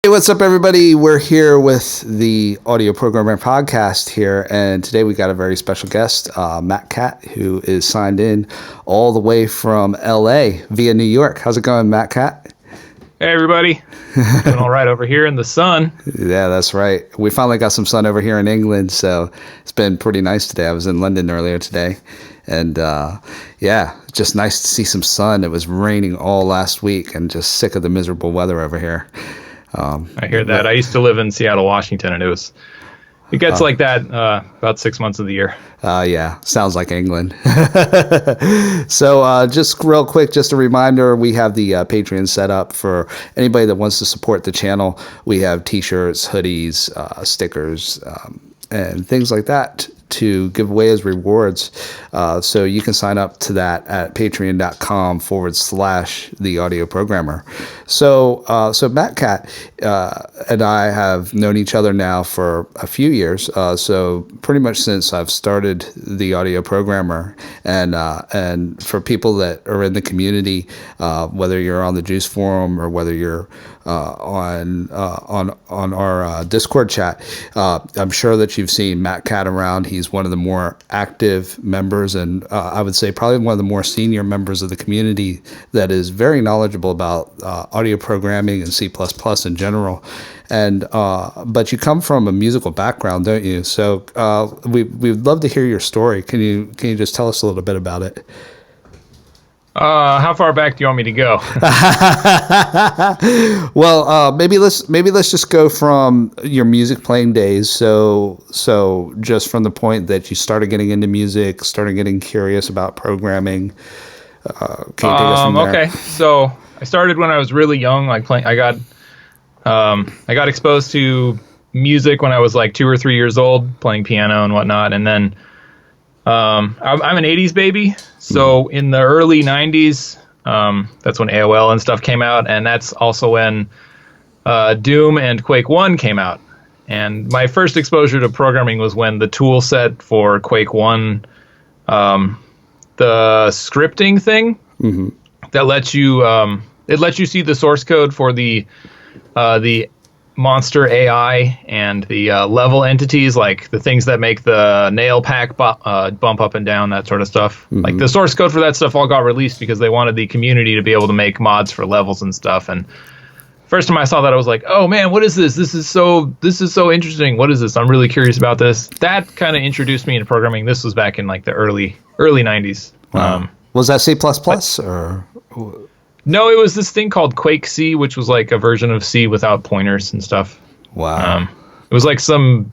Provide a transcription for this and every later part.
Hey, what's up, everybody? We're here with the Audio Programmer Podcast here, and today we got a very special guest, Matkat, who is signed in all the way from LA via New York. How's it going, Matkat? Hey, everybody. Doing all right over here in the sun. Yeah, that's right. We finally got some sun over here in England, so it's been pretty nice today. I was in London earlier today, and yeah, just nice to see some sun. It was raining all last week, and just sick of the miserable weather over here. I hear that. I used to live in Seattle, Washington, and it gets like that about 6 months of the year. Yeah, sounds like England. So just real quick, just a reminder, we have the Patreon set up for anybody that wants to support the channel. We have t-shirts, hoodies, stickers, and things like that to give away as rewards. So you can sign up to that at patreon.com/the audio programmer. So Matkat and I have known each other now for a few years. So pretty much since I've started the audio programmer, and for people that are in the community, whether you're on the JUCE forum or whether you're on our Discord chat, I'm sure that you've seen Matkat around. He's one of the more active members, and I would say probably one of the more senior members of the community that is very knowledgeable about audio programming and C++ in general. And but you come from a musical background, don't you? So we'd love to hear your story. Can you just tell us a little bit about it? How far back do you want me to go? Well, maybe let's just go from your music playing days. So just from the point that you started getting into music, started getting curious about programming. Can you take us from there? Okay, so I started when I was really young. Like I got exposed to music when I was like 2 or 3 years old, playing piano and whatnot, and then I'm an 80s baby. So in the early 90s, that's when AOL and stuff came out, and that's also when Doom and Quake 1 came out. And my first exposure to programming was when the tool set for Quake 1, the scripting thing, that lets you see the source code for the monster AI and the level entities, like the things that make the nail pack bump up and down, that sort of stuff. Like the source code for that stuff all got released because they wanted the community to be able to make mods for levels and stuff. And first time I saw that, I was like, oh man, what is this? This is so interesting. What is this? I'm really curious about this. That kind of introduced me into programming. This was back in like the early 90s. Wow. Was that C++ or? No, it was this thing called Quake C, which was like a version of C without pointers and stuff. Wow. It was like some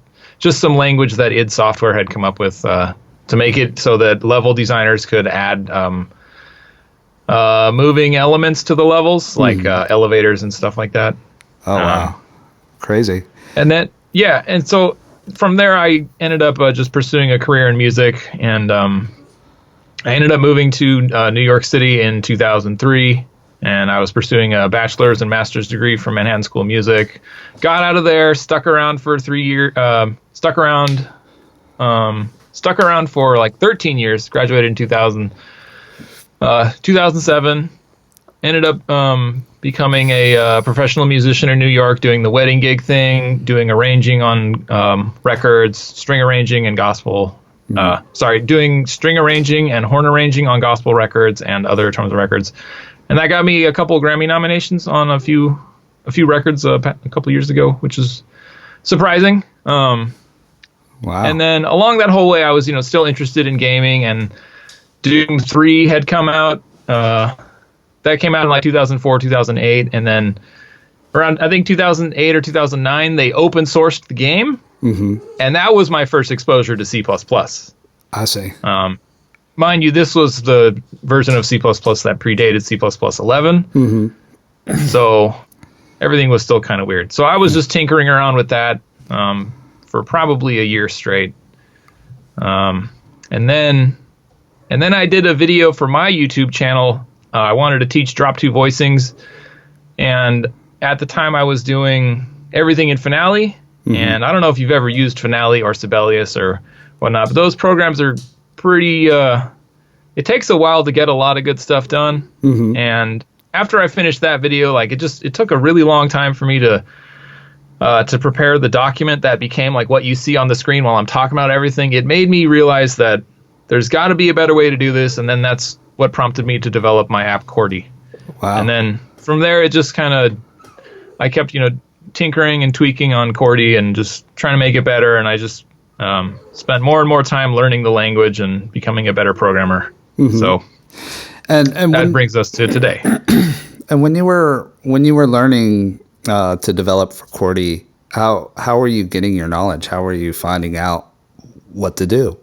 language that id Software had come up with to make it so that level designers could add moving elements to the levels, like elevators and stuff like that. Oh, wow. Crazy. And then, yeah, and so from there I ended up just pursuing a career in music, and I ended up moving to New York City in 2003. And I was pursuing a bachelor's and master's degree from Manhattan School of Music. Got out of there, stuck around for 3 years, stuck around for like 13 years, graduated in 2007. Ended up becoming a professional musician in New York, doing the wedding gig thing, doing arranging on records, string arranging and gospel. Doing string arranging and horn arranging on gospel records and other terms of records. And that got me a couple of Grammy nominations on a few records a couple of years ago, which is surprising. Wow. And then along that whole way, I was still interested in gaming, and Doom 3 had come out. That came out in like 2004, 2008, and then around I think 2008 or 2009, they open sourced the game, and that was my first exposure to C++. I see. Mind you, this was the version of C++ that predated C++ 11. So everything was still kind of weird. So I was just tinkering around with that for probably a year straight. And then I did a video for my YouTube channel. I wanted to teach drop 2 voicings. And at the time I was doing everything in Finale. And I don't know if you've ever used Finale or Sibelius or whatnot, but those programs are pretty it takes a while to get a lot of good stuff done. And after I finished that video, like it took a really long time for me to to prepare the document that became like what you see on the screen while I'm talking about everything. It made me realize that there's got to be a better way to do this, and then that's what prompted me to develop my app Cordy. Wow. And then from there, it just kind of, I kept, tinkering and tweaking on Cordy and just trying to make it better, and I just spent more and more time learning the language and becoming a better programmer. Mm-hmm. So and that brings us to today. And when you were learning to develop for Cordy, how were you getting your knowledge? How were you finding out what to do?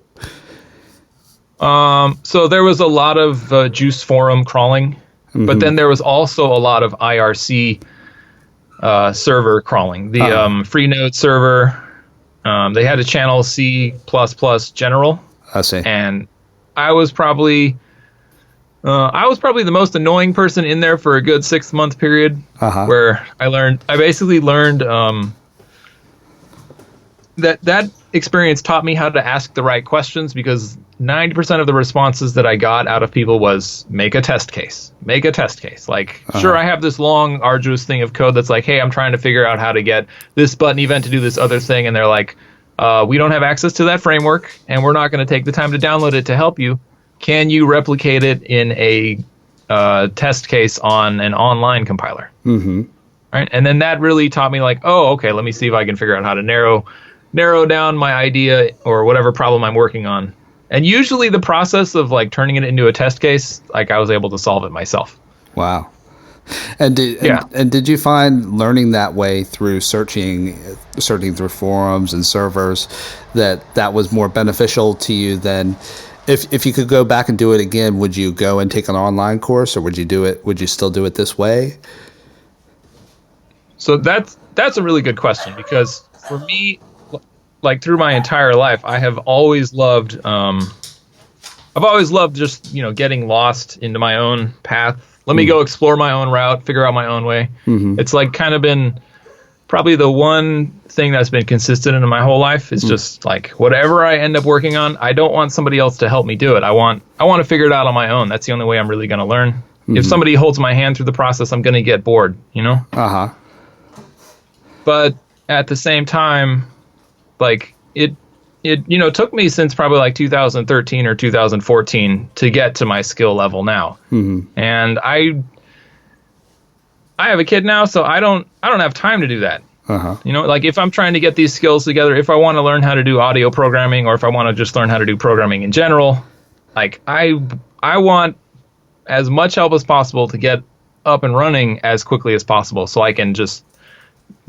So there was a lot of JUCE forum crawling, but then there was also a lot of IRC server crawling. The Freenode server, they had a channel C++ general. I see. And I was probably the most annoying person in there for a good 6-month period, where I basically learned that experience taught me how to ask the right questions, because 90% of the responses that I got out of people was make a test case. Like, sure, I have this long, arduous thing of code that's like, hey, I'm trying to figure out how to get this button event to do this other thing. And they're like, we don't have access to that framework, and we're not going to take the time to download it to help you. Can you replicate it in a test case on an online compiler? Mm-hmm. Right? And then that really taught me, like, oh, okay, let me see if I can figure out how to narrow down my idea or whatever problem I'm working on. And usually the process of like turning it into a test case, like I was able to solve it myself. Wow. And did you find learning that way through searching through forums and servers that was more beneficial to you than if you could go back and do it again, would you go and take an online course, or would you still do it this way? So that's a really good question, because for me, like through my entire life, I have always loved just, getting lost into my own path. Let me go explore my own route, figure out my own way. Mm-hmm. It's like kind of been probably the one thing that's been consistent in my whole life is just like whatever I end up working on, I don't want somebody else to help me do it. I want to figure it out on my own. That's the only way I'm really going to learn. Mm-hmm. If somebody holds my hand through the process, I'm going to get bored, But at the same time, like it took me since probably like 2013 or 2014 to get to my skill level now. Mm-hmm. And I have a kid now, so I don't have time to do that. Like if I'm trying to get these skills together, if I want to learn how to do audio programming, or if I want to just learn how to do programming in general, like I want as much help as possible to get up and running as quickly as possible, so I can just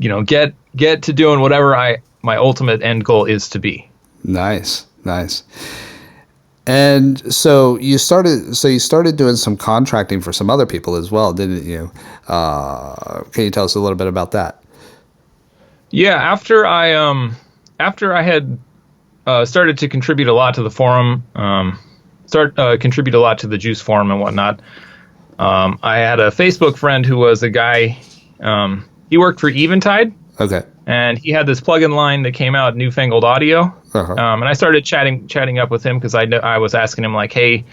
get to doing whatever my ultimate end goal is to be. Nice. And so you started doing some contracting for some other people as well, didn't you? Can you tell us a little bit about that? Yeah, after I had started to contribute a lot to the forum, contribute a lot to the JUCE forum and whatnot, I had a Facebook friend who was a guy. He worked for Eventide. Okay. And he had this plugin line that came out, Newfangled Audio. And I started chatting up with him, because I was asking him, like, hey,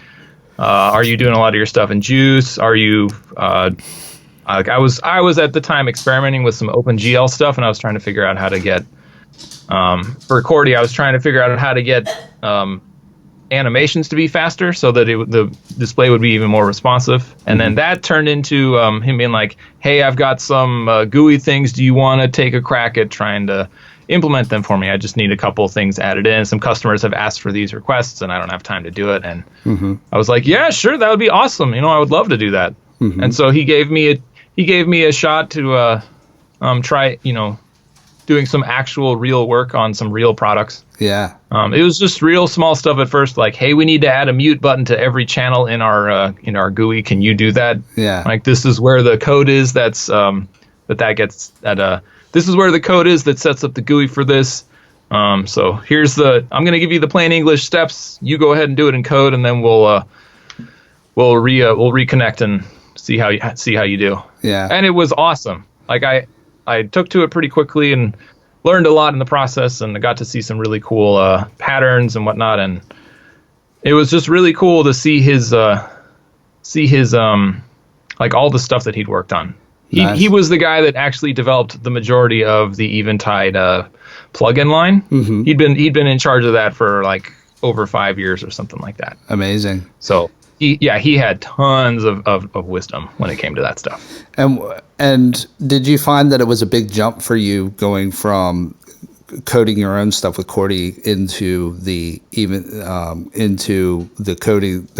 are you doing a lot of your stuff in JUCE? Are you I was at the time experimenting with some OpenGL stuff, and I was trying to figure out how to get for Cordy, I was trying to figure out how to get animations to be faster, so that the display would be even more responsive. And then that turned into him being like, hey, I've got some GUI things. Do you want to take a crack at trying to implement them for me? I just need a couple things added in. Some customers have asked for these requests, and I don't have time to do it. And I was like, yeah, sure, that would be awesome. I would love to do that. And so he gave me a shot to try, doing some actual real work on some real products. Yeah. It was just real small stuff at first, like, hey, we need to add a mute button to every channel in our GUI. Can you do that? Yeah. Like, this is where the code is this is where the code is that sets up the GUI for this. So here's I'm going to give you the plain English steps. You go ahead and do it in code, and then we'll reconnect and see how you do. Yeah. And it was awesome. Like I took to it pretty quickly and learned a lot in the process, and I got to see some really cool patterns and whatnot. And it was just really cool to see his like all the stuff that he'd worked on. He was the guy that actually developed the majority of the Eventide plugin line. Mm-hmm. He'd been in charge of that for like over 5 years or something like that. Amazing. So he had tons of wisdom when it came to that stuff. And did you find that it was a big jump for you going from coding your own stuff with Cordy into the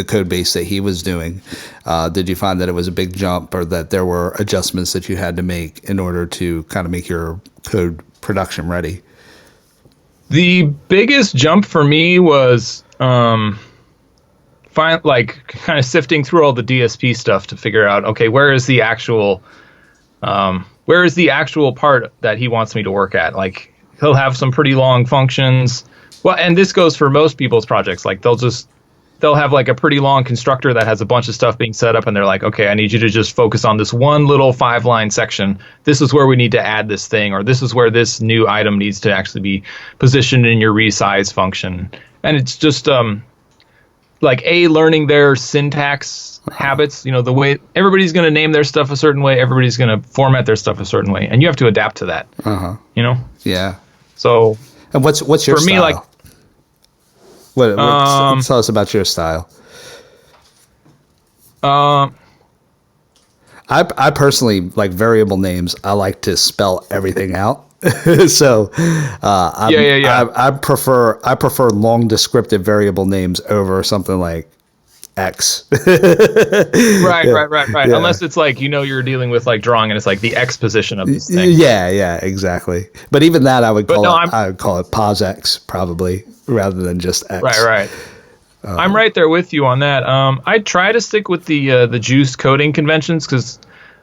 code base that he was doing? Did you find that it was a big jump, or that there were adjustments that you had to make in order to kind of make your code production ready? The biggest jump for me was kind of sifting through all the DSP stuff to figure out, okay, where is the actual part that he wants me to work at? Like, he'll have some pretty long functions. Well, and this goes for most people's projects. Like, they'll have like a pretty long constructor that has a bunch of stuff being set up, and they're like, okay, I need you to just focus on this one little 5-line section. This is where we need to add this thing, or this is where this new item needs to actually be positioned in your resize function. And it's just learning their syntax habits, the way everybody's going to name their stuff a certain way, everybody's going to format their stuff a certain way, and you have to adapt to that. Yeah. So, and what's your for style? me, like, tell us about your style. I personally like variable names. I like to spell everything out. So I prefer long descriptive variable names over something like X. Right. Yeah. Unless it's like, you're dealing with like drawing and it's like the X position of this thing. Yeah, exactly. But even that I would call it PosX probably, rather than just X. Right. I'm right there with you on that. I try to stick with the JUCE coding conventions, because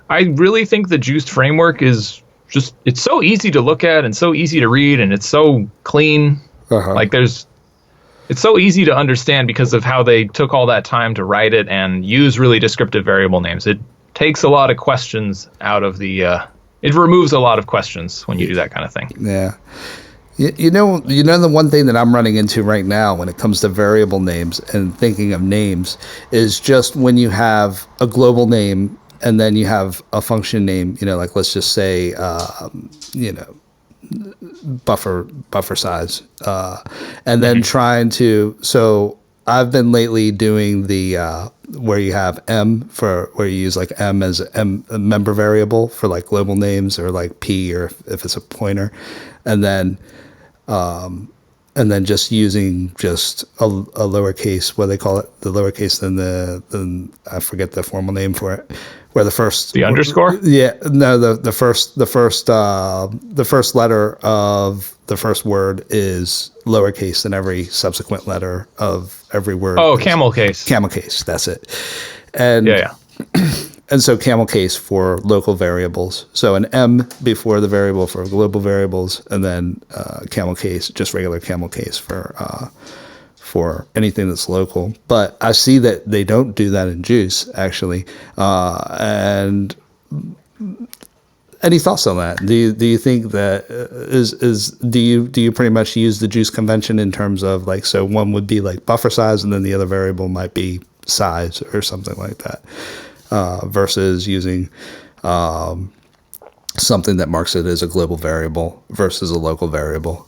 I really think the JUCE framework is just, it's so easy to look at and so easy to read, and it's so clean. Like it's so easy to understand because of how they took all that time to write it and use really descriptive variable names. It takes a lot of questions out of it removes a lot of questions when you do that kind of thing. Yeah. You know the one thing that I'm running into right now when it comes to variable names and thinking of names is just when you have a global name and then you have a function name, like let's just say, buffer size, and then trying to. So I've been lately doing the where you have where you use like M as a member variable for like global names, or like P, or if it's a pointer, and then just using just a lowercase, what they call it, the lowercase, then I forget the formal name for it, where the underscore? Yeah, no, the first letter of the first word is lowercase than every subsequent letter of every word. Oh, camel case. Camel case, that's it. And yeah. And so camel case for local variables. So an M before the variable for global variables, and then camel case, just regular camel case for anything that's local. But I see that they don't do that in JUCE, actually. And any thoughts on that? Do you think that do you pretty much use the JUCE convention in terms of like, so one would be like buffer size and then the other variable might be size or something like that, versus using something that marks it as a global variable versus a local variable?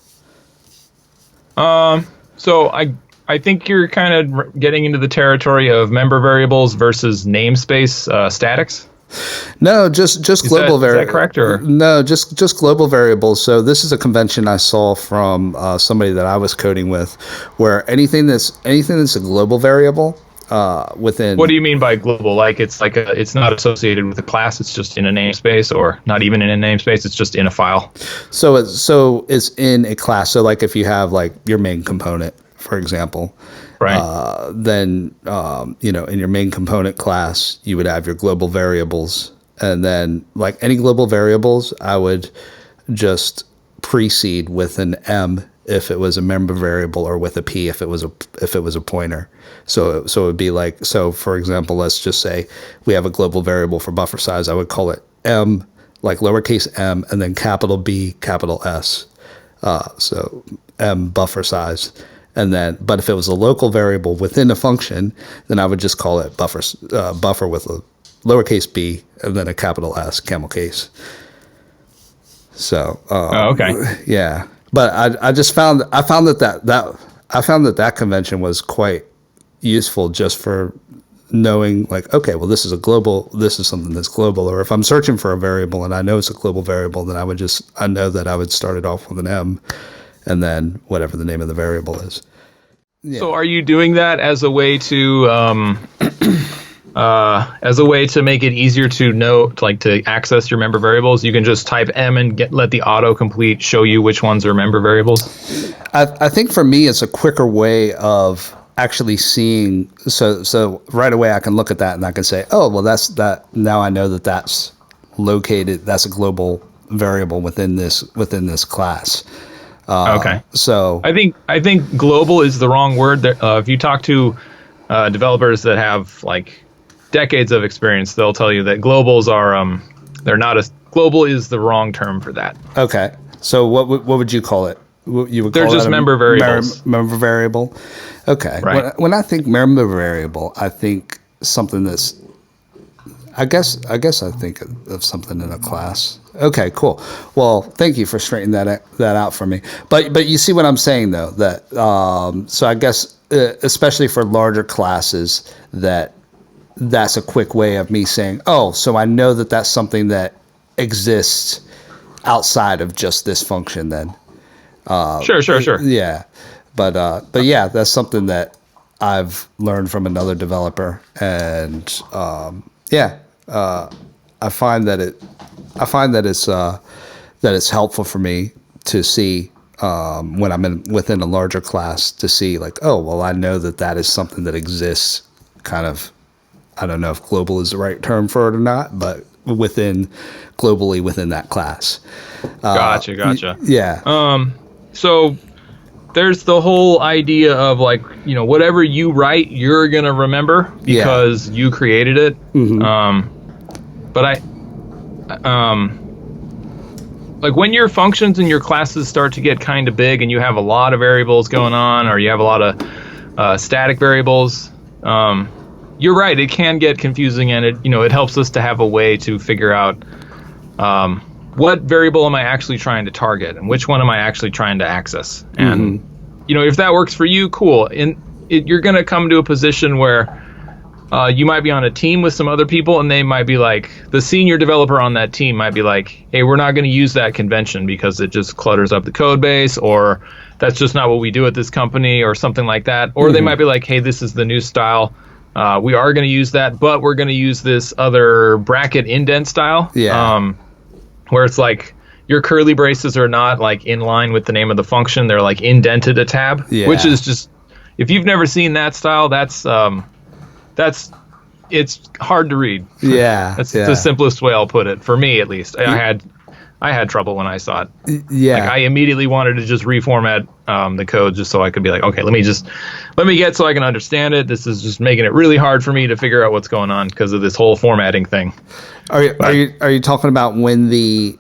So I think you're kind of getting into the territory of member variables versus namespace statics. No, just global variables. Is that correct, or no? Just global variables. So this is a convention I saw from somebody that I was coding with, where anything that's a global variable within. What do you mean by global? Like it's not associated with a class. It's just in a namespace, or not even in a namespace. It's just in a file. So it's in a class. So like if you have like your main component, for example. Right. Then, in your main component class, you would have your global variables. And then, like any global variables, I would just precede with an M if it was a member variable, or with a P if it was a pointer. So it would be like, so for example, let's just say we have a global variable for buffer size. I would call it M, like lowercase m, and then capital B, capital S. So M buffer size. And then, but if it was a local variable within a function, then I would just call it buffer with lowercase b, and then a capital S, camel case. So, okay. Yeah. But I found that convention was quite useful just for knowing, like, okay, well, this is something that's global. Or if I'm searching for a variable and I know it's a global variable, then I know that I would start it off with an M and then whatever the name of the variable is. Yeah. So are you doing that as a way to make it easier to know, like, to access your member variables? You can just type M and let the autocomplete show you which ones are member variables? I think for me, it's a quicker way of actually seeing. So right away I can look at that and I can say, oh, well, that's that. Now I know that that's located. That's a global variable within this class. Okay. So I think global is the wrong word. If you talk to developers that have like decades of experience, they'll tell you that globals are they're not as global is the wrong term for that. Okay. So what would you call it? They're just member variables. Member variable. Okay. Right. When I think member variable, I think something that's. I guess I think of something in a class. Okay, cool. Well, thank you for straightening that out for me. But you see what I'm saying, though, that so I guess especially for larger classes, that's a quick way of me saying, oh, so I know that that's something that exists outside of just this function then. Sure. Yeah. But yeah, that's something that I've learned from another developer, and I find that it's helpful for me to see when I'm within a larger class to see, like, oh, well, I know that is something that exists kind of. I don't know if global is the right term for it or not, but globally within that class. Gotcha. Yeah. So there's the whole idea of, like, you know, whatever you write, you're going to remember because you created it. Mm-hmm. But like when your functions and your classes start to get kind of big and you have a lot of variables going on, or you have a lot of static variables, you're right, it can get confusing, and it helps us to have a way to figure out what variable am I actually trying to target and which one am I actually trying to access. And if that works for you, cool. You're going to come to a position where you might be on a team with some other people, and they might be like, the senior developer on that team might be like, hey, we're not going to use that convention because it just clutters up the code base, or that's just not what we do at this company, or something like that. Or they might be like, hey, this is the new style. We are going to use that, but we're going to use this other bracket indent style. Yeah. Where it's like your curly braces are not like in line with the name of the function. They're like indented a tab, which is just, if you've never seen that style, it's hard to read. Yeah. That's the simplest way I'll put it. For me, at least. I had trouble when I saw it. Yeah. Like, I immediately wanted to just reformat the code just so I could be like, okay, let me get so I can understand it. This is just making it really hard for me to figure out what's going on because of this whole formatting thing. Are you talking about when you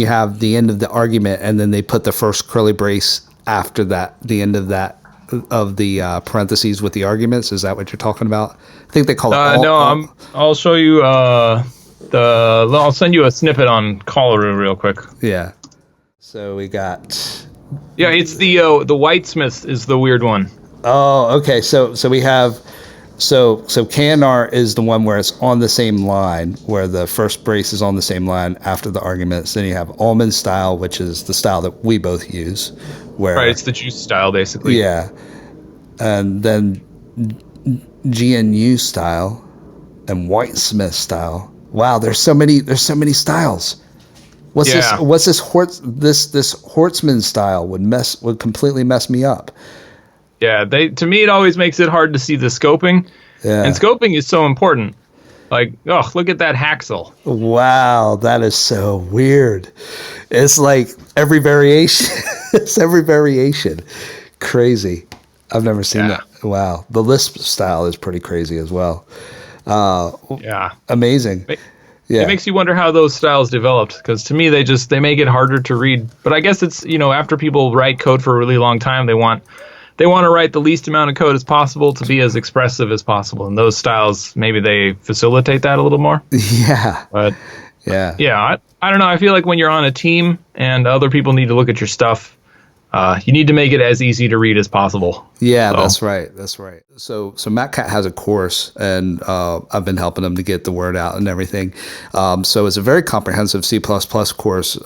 have the end of the argument and then they put the first curly brace after that, the end of that, of the parentheses with the arguments? Is that what you're talking about? I think they call it I'll show you I'll send you a snippet on Colorado real quick. Yeah. So we got. Yeah, it's the Whitesmith is the weird one. Oh, okay. So we have. So KNR is the one where it's on the same line, where the first brace is on the same line after the arguments. Then you have Ullman style, which is the style that we both use. Where, right, it's the JUCE style, basically. Yeah. And then GNU style and Whitesmith style. Wow, there's so many styles. What's this Hortzman style would completely mess me up. Yeah, to me it always makes it hard to see the scoping. Yeah. And scoping is so important. Like, oh, look at that haxel. Wow, that is so weird. It's like every variation. It's every variation. Crazy. I've never seen that. Wow. The Lisp style is pretty crazy as well. Amazing. It makes you wonder how those styles developed, because to me they make it harder to read. But I guess it's, after people write code for a really long time, they want they want to write the least amount of code as possible to be as expressive as possible. And those styles, maybe they facilitate that a little more. Yeah. But Yeah. yeah, I don't know. I feel like when you're on a team and other people need to look at your stuff, you need to make it as easy to read as possible. Yeah, So- that's right. That's right. So Matkat has a course, and I've been helping them to get the word out and everything. So it's a very comprehensive C++ course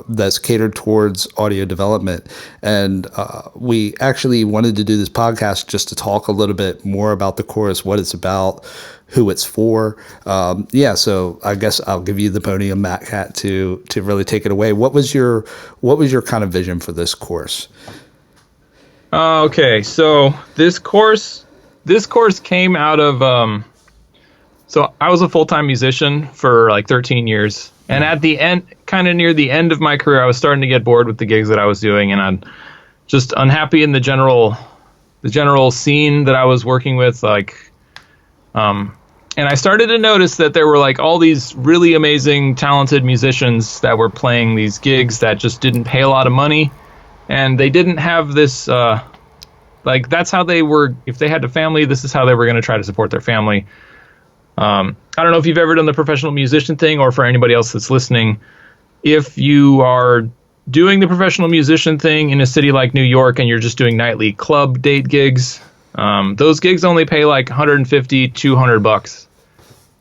that's catered towards audio development. And we actually wanted to do this podcast just to talk a little bit more about the course, what it's about, who it's for. So I guess I'll give you the podium, Matkat, to really take it away. What was your kind of vision for this course? Okay, so this course came out of so I was a full-time musician for like 13 years, and at the end, kind of near the end of my career, I was starting to get bored with the gigs that I was doing, and I'm just unhappy in the general scene that I was working with, and I started to notice that there were like all these really amazing, talented musicians that were playing these gigs that just didn't pay a lot of money. And they didn't have this, that's how they were, if they had a family, this is how they were going to try to support their family. I don't know if you've ever done the professional musician thing, or for anybody else that's listening, if you are doing the professional musician thing in a city like New York and you're just doing nightly club date gigs, those gigs only pay like $150, $200.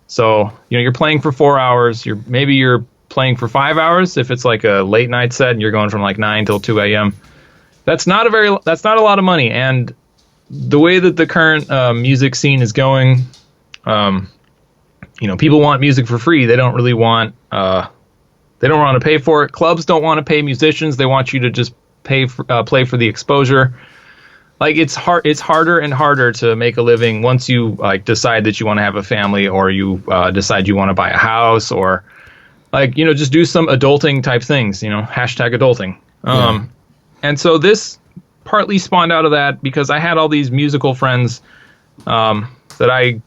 So, you're playing for 4 hours, you're playing for 5 hours if it's like a late night set and you're going from like 9 till 2 a.m. That's not a lot of money. And the way that the current music scene is going, people want music for free. They don't really want they don't want to pay for it. Clubs don't want to pay musicians. They want you to just play for the exposure. Like it's harder and harder to make a living once you like decide that you want to have a family, or you decide you want to buy a house, or just do some adulting type things, #adulting. Yeah. And so this partly spawned out of that because I had all these musical friends that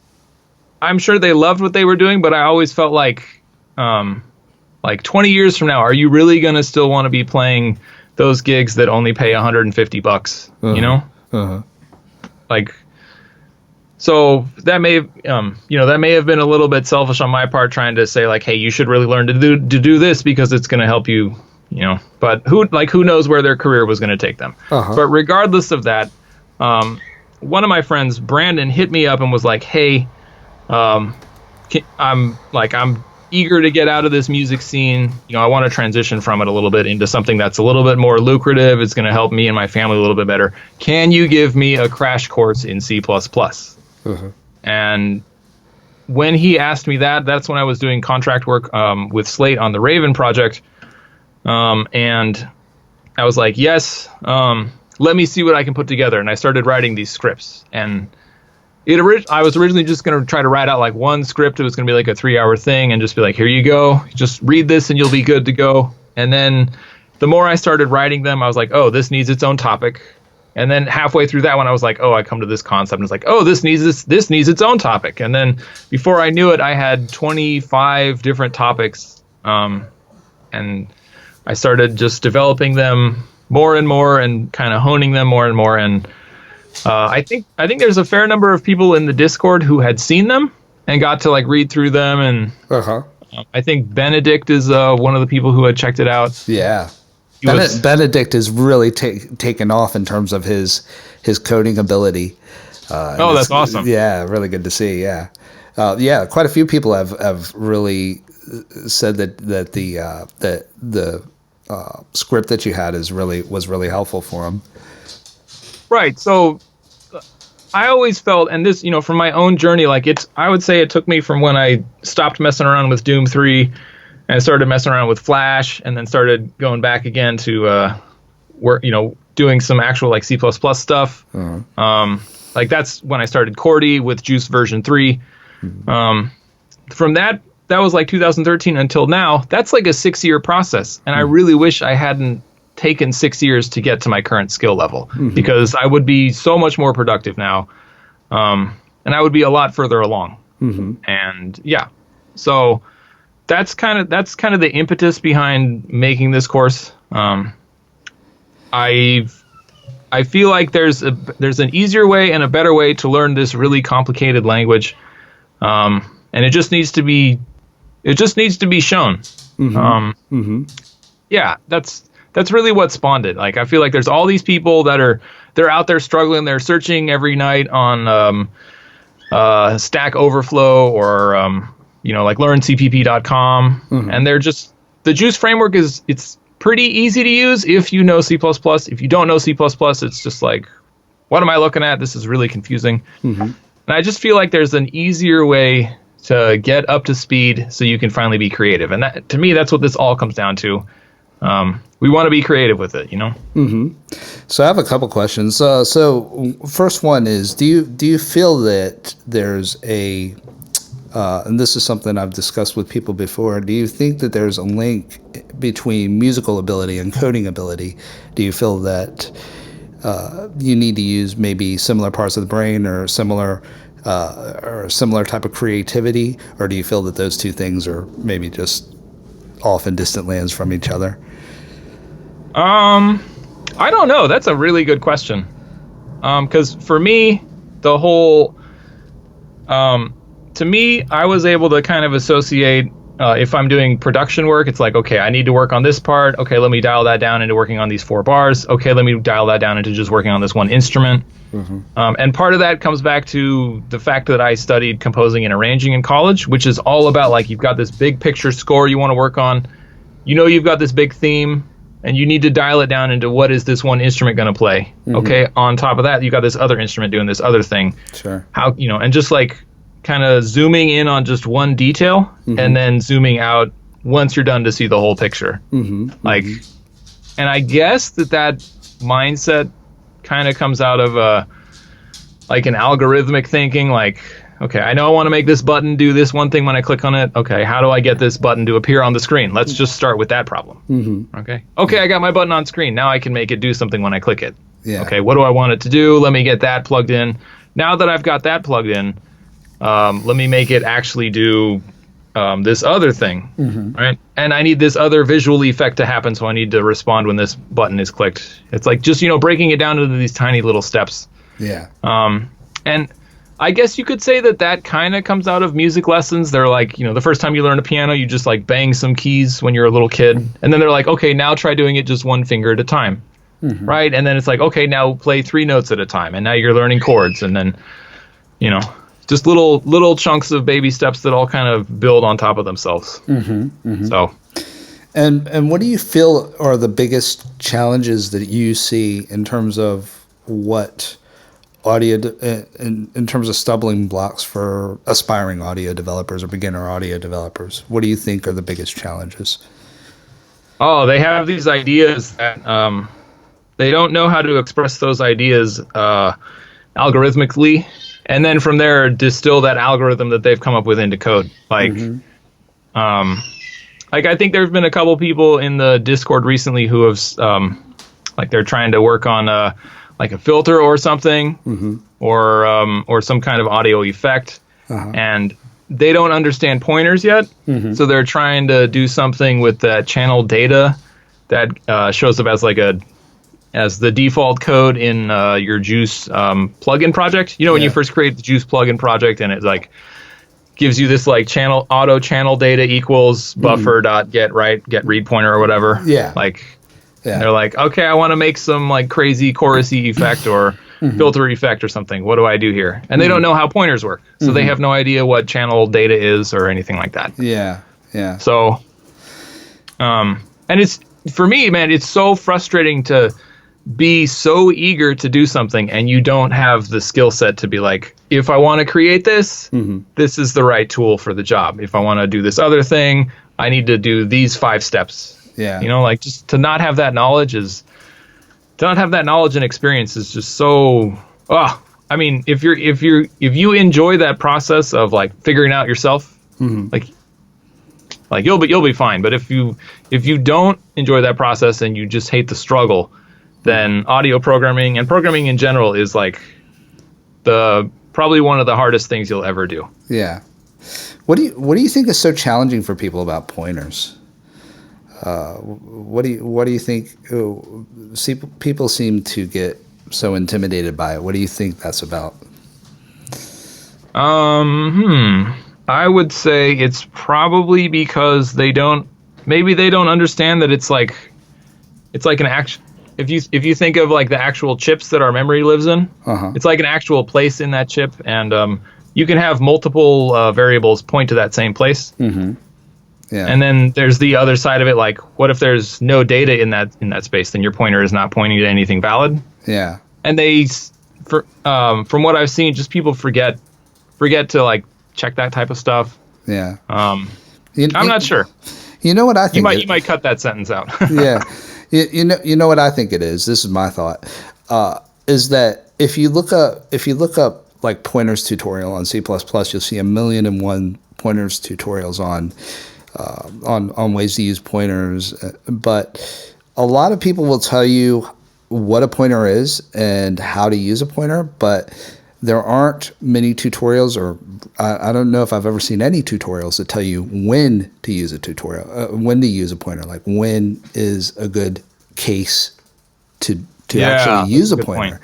I'm sure they loved what they were doing, but I always felt like 20 years from now, are you really going to still want to be playing those gigs that only pay $150, Uh-huh. So that may have been a little bit selfish on my part, trying to say like, hey, you should really learn to do this because it's going to help you, but who knows where their career was going to take them. Uh-huh. But regardless of that, one of my friends, Brandon, hit me up and was like, hey, I'm eager to get out of this music scene. I want to transition from it a little bit into something that's a little bit more lucrative. It's going to help me and my family a little bit better. Can you give me a crash course in C++? Uh-huh. And when he asked me that, that's when I was doing contract work with Slate on the Raven project. And I was like, yes, let me see what I can put together. And I started writing these scripts. And I was originally just going to try to write out like one script. It was going to be like a 3-hour thing and just be like, here you go. Just read this and you'll be good to go. And then the more I started writing them, I was like, oh, this needs its own topic. And then halfway through that one, I was like, oh, I come to this concept. And it's like, oh, this needs its own topic. And then before I knew it, I had 25 different topics. And I started just developing them more and more and kind of honing them more and more. And I think there's a fair number of people in the Discord who had seen them and got to like read through them. And Uh-huh. I think Benedict is one of the people who had checked it out. Yeah. He was- Benedict is really taken off in terms of his coding ability. Oh, that's awesome. Yeah, really good to see. Yeah. Quite a few people have really said that the script that you had was really helpful for them. Right. So I always felt, and this, from my own journey, I would say it took me from when I stopped messing around with Doom 3 and started messing around with Flash, and then started going back again to work, doing some actual like C++ stuff. Uh-huh. That's when I started Cordy with JUCE version 3. Mm-hmm. From that was like 2013 until now. That's like a 6-year process, and I really wish I hadn't taken 6 years to get to my current skill level, because I would be so much more productive now, and I would be a lot further along. And yeah, so that's kind of the impetus behind making this course. I've I feel like there's an easier way and a better way to learn this really complicated language, and it just needs to be shown. Yeah, that's really what spawned it. Like, I feel like there's all these people they're out there struggling. They're searching every night on Stack Overflow or like learncpp.com, and they're just, the JUCE framework it's pretty easy to use if you know C++. If you don't know C++, it's just like, what am I looking at? This is really confusing. And I just feel like there's an easier way to get up to speed so you can finally be creative. And that, to me, that's what this all comes down to. We want to be creative with it, So I have a couple questions. So first one is, do you feel that there's a and this is something I've discussed with people before, do you think that there's a link between musical ability and coding ability? Do you feel that you need to use maybe similar parts of the brain or similar type of creativity, or do you feel that those two things are maybe just off in distant lands from each other? I don't know. That's a really good question. Because for me, the whole, to me, I was able to kind of associate, if I'm doing production work, it's like, okay, I need to work on this part. Okay, let me dial that down into working on these 4 bars. Okay, let me dial that down into just working on this one instrument. And part of that comes back to the fact that I studied composing and arranging in college, which is all about, like, you've got this big picture score you want to work on. You've got this big theme, and you need to dial it down into what is this one instrument going to play. Okay, on top of that, you got this other instrument doing this other thing. Sure. How, and just like kind of zooming in on just one detail and then zooming out once you're done to see the whole picture. Like, and I guess that mindset kind of comes out of like an algorithmic thinking, like, okay, I know I want to make this button do this one thing when I click on it. Okay, how do I get this button to appear on the screen? Let's just start with that problem. Okay, I got my button on screen. Now I can make it do something when I click it. Okay, what do I want it to do? Let me get that plugged in. Now that I've got that plugged in, let me make it actually do this other thing, right? And I need this other visual effect to happen, so I need to respond when this button is clicked. It's like just, breaking it down into these tiny little steps. Yeah. And I guess you could say that kind of comes out of music lessons. They're like, the first time you learn a piano, you just like bang some keys when you're a little kid. And then they're like, okay, now try doing it just one finger at a time, right? And then it's like, okay, now play 3 notes at a time. And now you're learning chords. And then, just little chunks of baby steps that all kind of build on top of themselves. So, and what do you feel are the biggest challenges that you see in terms of what audio, in terms of stumbling blocks for aspiring audio developers or beginner audio developers? What do you think are the biggest challenges? Oh, they have these ideas that they don't know how to express those ideas algorithmically. And then from there, distill that algorithm that they've come up with into code. Like, like I think there's been a couple people in the Discord recently who have, like, they're trying to work on like a filter or something, or some kind of audio effect, and they don't understand pointers yet. So they're trying to do something with that channel data that shows up as the default code in your JUCE plugin project. When you first create the JUCE plugin project, and it like gives you this like auto channel data equals buffer dot get read pointer or whatever. They're like, okay, I want to make some like crazy chorusy effect or filter effect or something. What do I do here? And they don't know how pointers work, so they have no idea what channel data is or anything like that. Yeah. So, and it's, for me, man, it's so frustrating to be so eager to do something and you don't have the skill set to be like, if I want to create this, this is the right tool for the job. If I want to do this other thing, I need to do these 5 steps. Yeah. Like, just to not have that knowledge and experience is just so, I mean, if you enjoy that process of like figuring out yourself, like you'll be fine. But if you don't enjoy that process and you just hate the struggle, then audio programming and programming in general is like probably one of the hardest things you'll ever do. Yeah. What do you think is so challenging for people about pointers? What do you think? People seem to get so intimidated by it? What do you think that's about? I would say it's probably because maybe they don't understand that it's like an action. If you think of like the actual chips that our memory lives in, it's like an actual place in that chip, and you can have multiple variables point to that same place. Mm-hmm. Yeah. And then there's the other side of it, like what if there's no data in that space? Then your pointer is not pointing to anything valid. Yeah. And from what I've seen, just people forget to like check that type of stuff. Yeah. I'm not sure. You know what I think? You might cut that sentence out. Yeah. You know what I think it is. This is my thought. Is that if you look up like pointers tutorial on C++, you'll see 1,000,001 pointers tutorials on ways to use pointers. But a lot of people will tell you what a pointer is and how to use a pointer, but there aren't many tutorials, or I don't know if I've ever seen any tutorials that tell you when to use a when to use a pointer. Like when is a good case to actually use a pointer.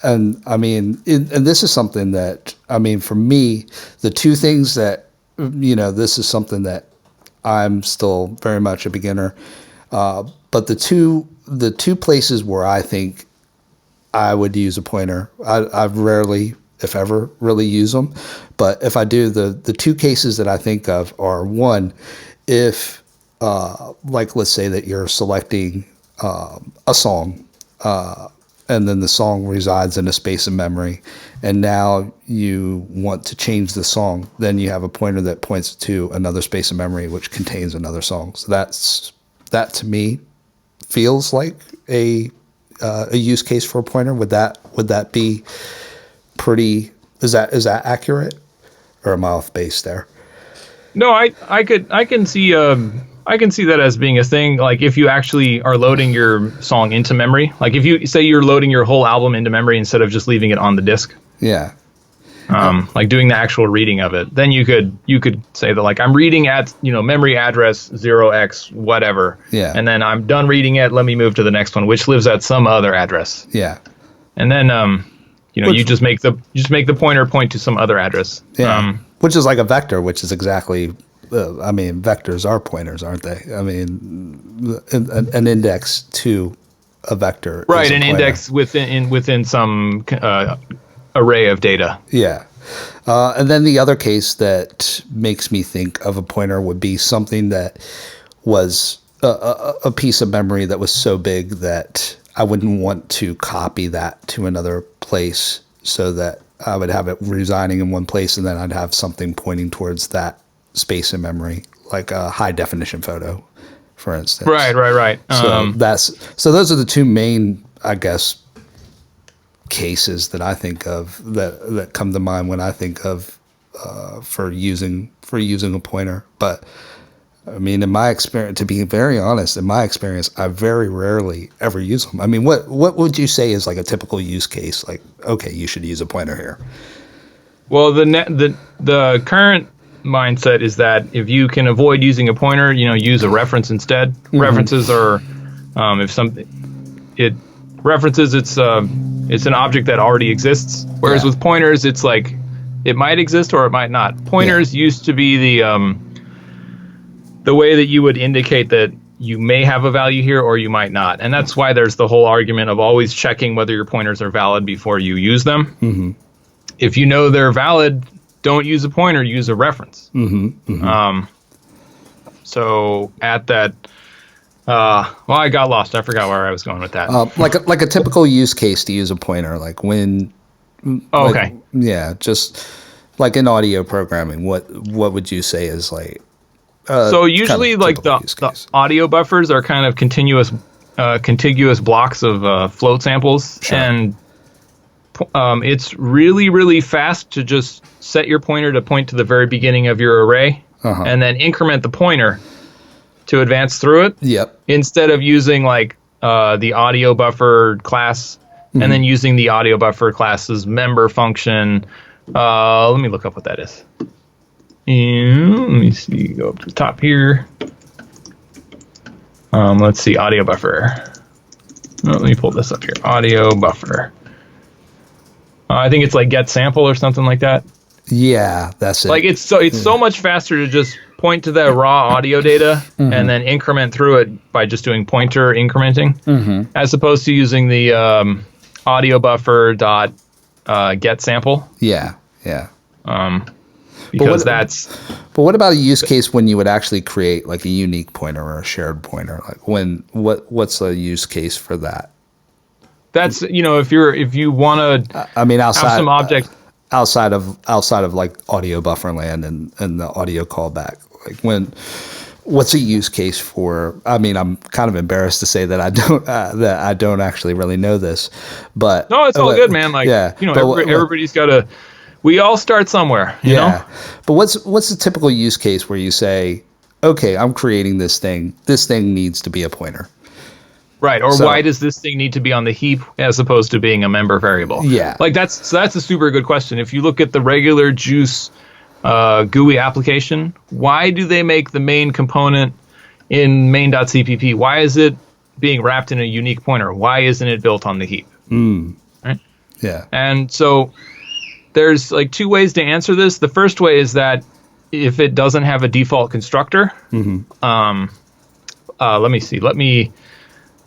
And I mean, and this is something that, I mean, for me, the two things that, this is something that I'm still very much a beginner. But the two places where I think I would use a pointer, I've rarely, if ever, really use them. But if I do, the two cases that I think of are, one, if like let's say that you're selecting a song, and then the song resides in a space of memory, and now you want to change the song, then you have a pointer that points to another space of memory which contains another song. So that to me feels like a use case for a pointer. Would that be pretty? Is that accurate, or am I off base there? No, I can see that as being a thing. Like if you actually are loading your song into memory, like if you say you're loading your whole album into memory instead of just leaving it on the disk. Yeah. Like doing the actual reading of it, then you could say that like I'm reading at memory address 0x whatever. Yeah. And then I'm done reading it. Let me move to the next one, which lives at some other address. Yeah. And then you just make the pointer point to some other address. Yeah. Which is like a vector, which is exactly. I mean, vectors are pointers, aren't they? I mean, an index to a vector. Right, an index within some array of data. Yeah. And then the other case that makes me think of a pointer would be something that was a piece of memory that was so big that I wouldn't want to copy that to another place, so that I would have it residing in one place and then I'd have something pointing towards that space in memory, like a high definition photo, for instance. Right. So those are the two main, I guess, cases that I think of that come to mind when I think of for using a pointer. But I mean, in my experience, to be very honest, I very rarely ever use them. I mean, what would you say is like a typical use case? Like, okay, you should use a pointer here. Well, the current mindset is that if you can avoid using a pointer, use a reference instead. Mm-hmm. References are it's an object that already exists, whereas with pointers it's like it might exist or it might not. Pointers used to be the way that you would indicate that you may have a value here or you might not, and that's why there's the whole argument of always checking whether your pointers are valid before you use them. Mm-hmm. If you know they're valid, don't use a pointer, use a reference. Mm-hmm, mm-hmm. So at that, I got lost. I forgot where I was going with that. Like a typical use case to use a pointer, like when. Oh, okay. Yeah, just like in audio programming, what would you say is like? So usually, kind of like the audio buffers are kind of contiguous blocks of float samples, sure. And it's really, really fast to just set your pointer to point to the very beginning of your array, and then increment the pointer to advance through it. Yep. Instead of using like the audio buffer class, mm-hmm. and then using the audio buffer class's member function. Let me look up what that is. And let me see. Go up to the top here. Let's see, audio buffer. let me pull this up here. Audio buffer. I think it's like get sample or something like that. Yeah, that's it. Like it's so much faster to just point to the raw audio data and then increment through it by just doing pointer incrementing, as opposed to using the audio buffer dot get sample. Yeah. Because But what about a use case when you would actually create like a unique pointer or a shared pointer? Like what's a use case for that? That's if you want to I mean, have some object outside of like audio buffer land and the audio callback, like what's a use case for? I mean, I'm kind of embarrassed to say that I don't actually really know this, but no, it's all good, man. Like everybody's got to. We all start somewhere, you know. But what's the typical use case where you say, okay, I'm creating this thing. This thing needs to be a pointer. Right, or why does this thing need to be on the heap as opposed to being a member variable? Yeah. Like that's a super good question. If you look at the regular JUCE GUI application, why do they make the main component in main.cpp? Why is it being wrapped in a unique pointer? Why isn't it built on the heap? Right? Yeah. And so there's like two ways to answer this. The first way is that if it doesn't have a default constructor, let me see.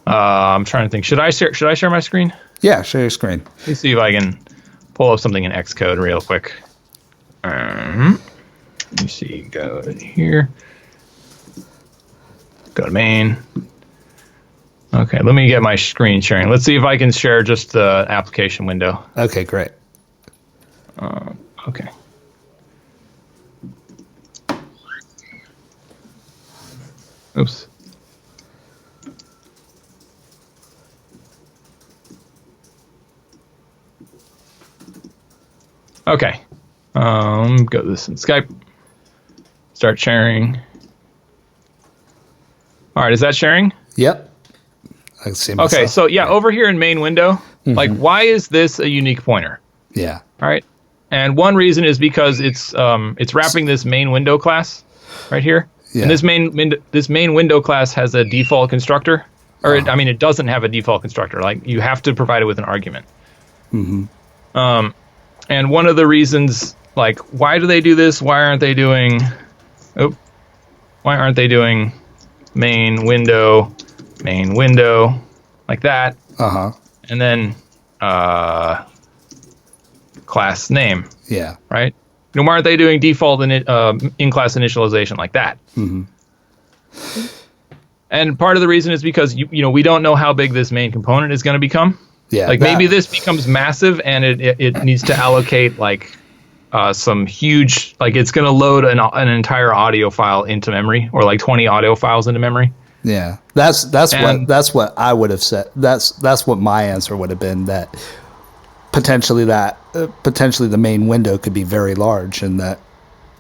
I'm trying to think. Should I share my screen? Yeah, share your screen. Let me see if I can pull up something in Xcode real quick. Let me see. Go to here. Go to main. Okay, let me get my screen sharing. Let's see if I can share just the application window. Okay, great. Okay. Oops. Okay. Go to this in Skype. Start sharing. All right, is that sharing? Yep. I can see myself. Okay, so yeah, over here in main window, like why is this a unique pointer? Yeah. All right. And one reason is because it's wrapping this main window class right here. Yeah. And this main window class has a default constructor. Or it doesn't have a default constructor. Like you have to provide it with an argument. And one of the reasons, like, why do they do this? Why aren't they doing main window like that? And then class name. Yeah. Right? Why aren't they doing default in-class initialization like that? And part of the reason is because we don't know how big this main component is going to become. Yeah. Like maybe this becomes massive and it needs to allocate like some huge, like it's going to load an entire audio file into memory, or like 20 audio files into memory. Yeah. That's what I would have said. That's what my answer would have been, that potentially the main window could be very large, and that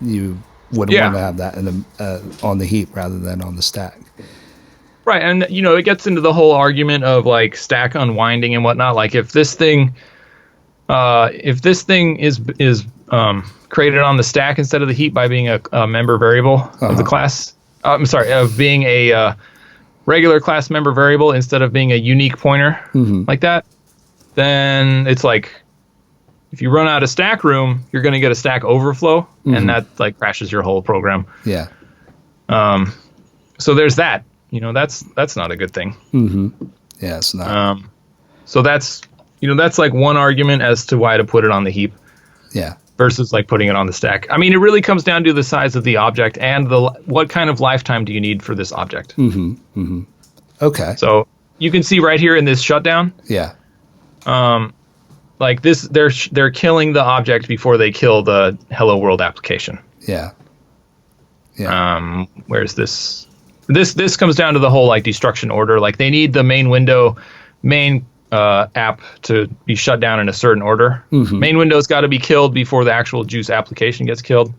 you would want to have that on the heap rather than on the stack. Right, and it gets into the whole argument of like stack unwinding and whatnot. Like if this thing is created on the stack instead of the heap by being a member variable of the class, of being a regular class member variable instead of being a unique pointer like that, then it's like if you run out of stack room, you're going to get a stack overflow, and that like crashes your whole program. Yeah. So there's that. That's not a good thing. Yeah, it's not. So that's like one argument as to why to put it on the heap. Yeah. Versus like putting it on the stack. I mean, it really comes down to the size of the object and what kind of lifetime do you need for this object. Okay. So you can see right here in this shutdown. Yeah. Like this, they're killing the object before they kill the Hello World application. Yeah. Yeah. Where's this? This comes down to the whole like destruction order. Like they need the main window, app to be shut down in a certain order. Main window's got to be killed before the actual JUCE application gets killed.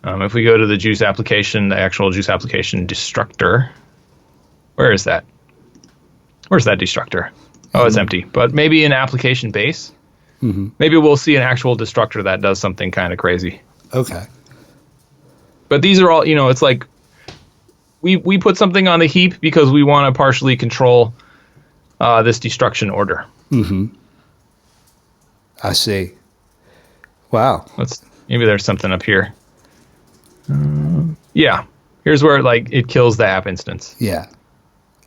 If we go to the JUCE application, the actual JUCE application destructor, where is that? Where's that destructor? Oh, it's empty. But maybe an application base. Maybe we'll see an actual destructor that does something kind of crazy. Okay. But these are all, it's like we put something on the heap because we want to partially control this destruction order. I see. Wow. Maybe there's something up here. Yeah. Here's where it kills the app instance. Yeah.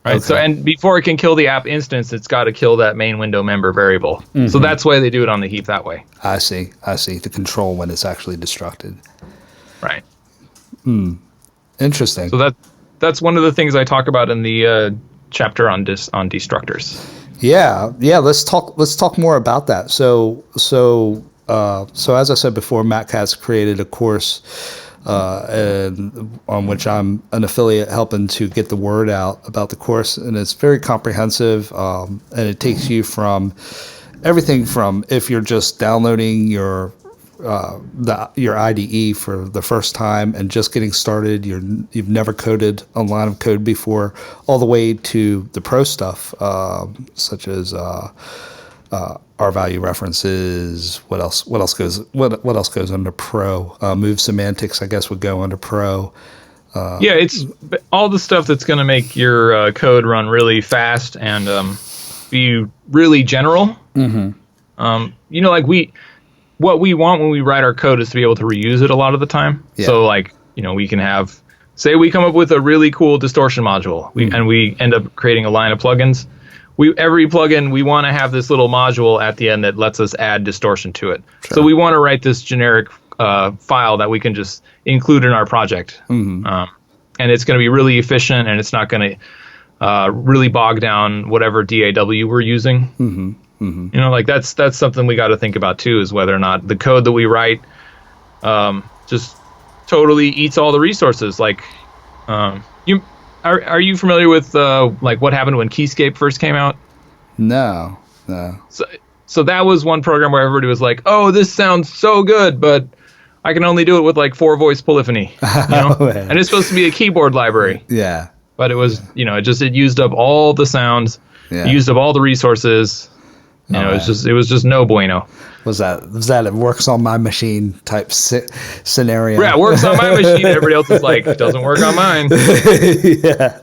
Right. Okay. So, and before it can kill the app instance, it's got to kill that main window member variable. So that's why they do it on the heap that way. I see. To control when it's actually destructed. Right. Interesting. So that's one of the things I talk about in the chapter on destructors. Yeah. Let's talk more about that. So as I said before, Matkat's created a course and on which I'm an affiliate, helping to get the word out about the course, and it's very comprehensive, and it takes you from everything from if you're just downloading your IDE for the first time and just getting started, you've never coded a line of code before, all the way to the pro stuff, such as R value references. What else goes under pro? Move semantics, I guess, would go under pro. Yeah, it's all the stuff that's going to make your code run really fast and be really general. What we want when we write our code is to be able to reuse it a lot of the time. Yeah. So we can have, say we come up with a really cool distortion module, and we end up creating a line of plugins. Every plugin, we want to have this little module at the end that lets us add distortion to it. Sure. So we want to write this generic file that we can just include in our project. And it's going to be really efficient, and it's not going to really bog down whatever DAW we're using. That's something we got to think about too, is whether or not the code that we write just totally eats all the resources. Are you familiar with what happened when Keyscape first came out? No. So that was one program where everybody was like, "Oh, this sounds so good, but I can only do it with 4-voice polyphony." And it's supposed to be a keyboard library. Yeah. But it was, it used up all the sounds, it used up all the resources. It was just no bueno. Was that it works on my machine type scenario? Yeah, it works on my machine. Everybody else is like, doesn't work on mine. Yeah.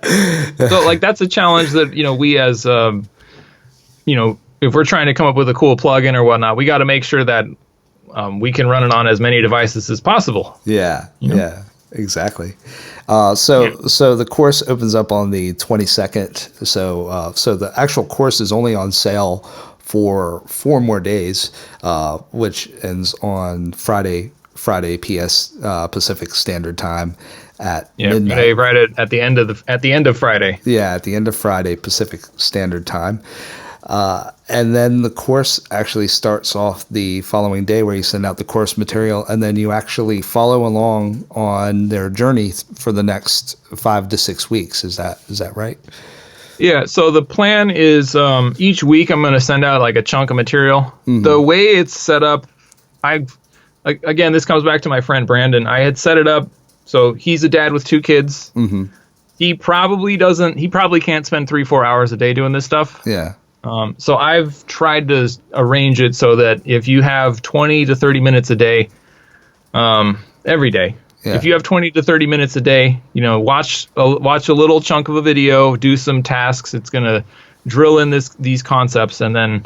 So that's a challenge that we as if we're trying to come up with a cool plugin or whatnot, we got to make sure that we can run it on as many devices as possible. Yeah. Yeah. Exactly. So the course opens up on the 22nd. So the actual course is only on sale for 4 more days, which ends on Friday PS Pacific Standard Time at midnight. Right at the end of Friday. Yeah, at the end of Friday Pacific Standard Time. And then the course actually starts off the following day, where you send out the course material, and then you actually follow along on their journey for the next 5 to 6 weeks. Is that right? Yeah. So the plan is each week I'm going to send out a chunk of material. The way it's set up, again, this comes back to my friend Brandon. I had set it up so he's a dad with 2 kids. He probably can't spend 3-4 hours a day doing this stuff. Yeah. So I've tried to arrange it so that if you have 20 to 30 minutes a day, every day, if you have 20 to 30 minutes a day, watch a little chunk of a video, do some tasks. It's going to drill in these concepts. And then,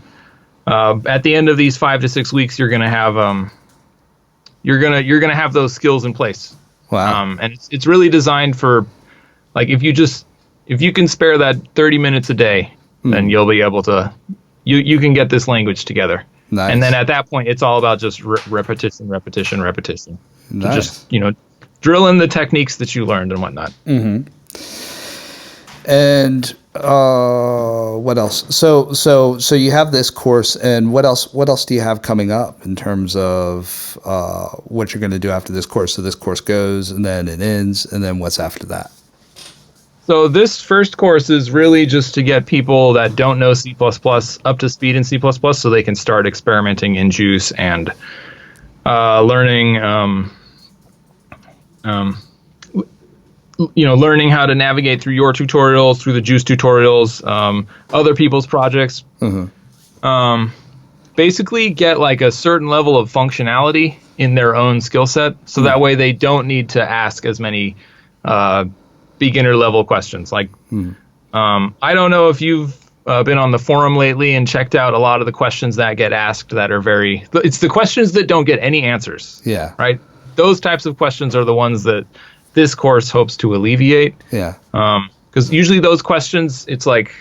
at the end of these 5 to 6 weeks, you're going to have, you're going to have those skills in place. Wow. And it's really designed for, if you can spare that 30 minutes a day, then you'll be able to, you can get this language together. Nice. And then at that point, it's all about just repetition. Nice. Just, drill in the techniques that you learned and whatnot. And what else? So you have this course, and what else do you have coming up in terms of what you're going to do after this course? So this course goes, and then it ends, and then what's after that? So this first course is really just to get people that don't know C++ up to speed in C++, so they can start experimenting in JUCE and learning, learning how to navigate through your tutorials, through the JUCE tutorials, other people's projects. Basically get a certain level of functionality in their own skill set, so that way they don't need to ask as many beginner level questions. I don't know if you've been on the forum lately and checked out a lot of the questions that get asked that are it's the questions that don't get any answers. Yeah. Right. Those types of questions are the ones that this course hopes to alleviate. Yeah. Because usually those questions, it's like,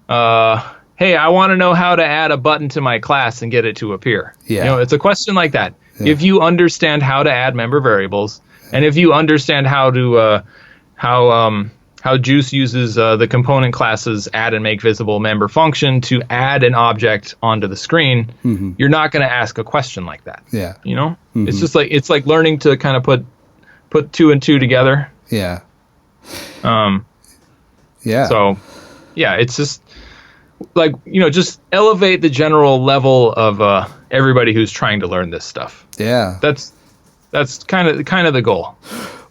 hey, I want to know how to add a button to my class and get it to appear. Yeah. It's a question like that. Yeah. If you understand how to add member variables, and if you understand how JUCE uses the component classes add and make visible member function to add an object onto the screen, you're not going to ask a question like that. Yeah. It's just like, it's like learning to kind of put two and two together. Yeah. Yeah. So, yeah, it's just like, just elevate the general level of everybody who's trying to learn this stuff. Yeah. That's kind of the goal.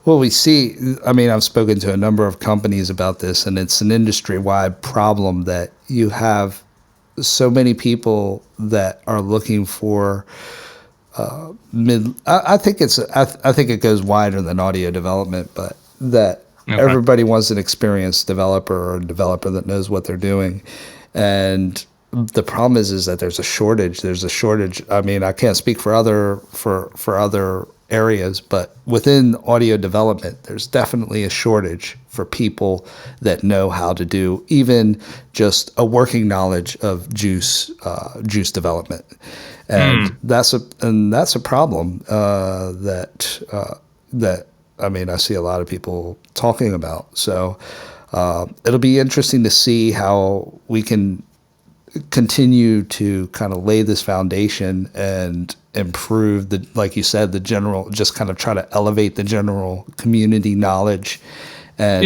Well, we see, I've spoken to a number of companies about this, and it's an industry-wide problem that you have so many people that are looking for I think it goes wider than audio development, but that everybody wants an experienced developer or a developer that knows what they're doing. And the problem is that there's a shortage. I can't speak for other areas, but within audio development, there's definitely a shortage for people that know how to do even just a working knowledge of JUCE development, and that's a problem that I see a lot of people talking about. So it'll be interesting to see how we can continue to kind of lay this foundation and improve like you said, the general, just kind of try to elevate the general community knowledge and,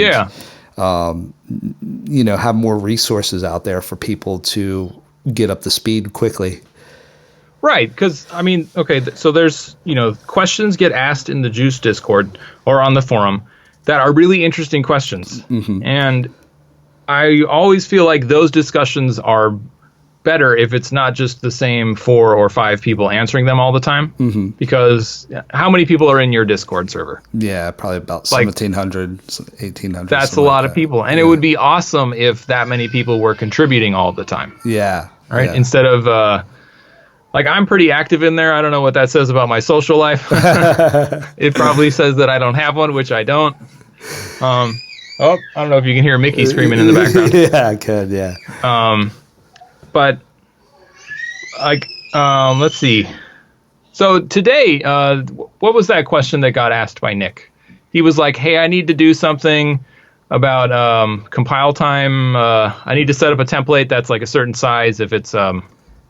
have more resources out there for people to get up to speed quickly. Right. Because, so there's, questions get asked in the JUCE Discord or on the forum that are really interesting questions. Mm-hmm. And I always feel like those discussions are better if it's not just the same 4 or 5 people answering them all the time. Mm-hmm. Because how many people are in your Discord server? Yeah, probably about 1,700, 1,800. That's a lot of people. And it would be awesome if that many people were contributing all the time. Yeah. Right? Yeah. Instead of, I'm pretty active in there. I don't know what that says about my social life. It probably says that I don't have one, which I don't. I don't know if you can hear Mickey screaming in the background. Yeah, I could, yeah. But let's see. So today, what was that question that got asked by Nick? He was like, hey, I need to do something about compile time. I need to set up a template that's like a certain size if it's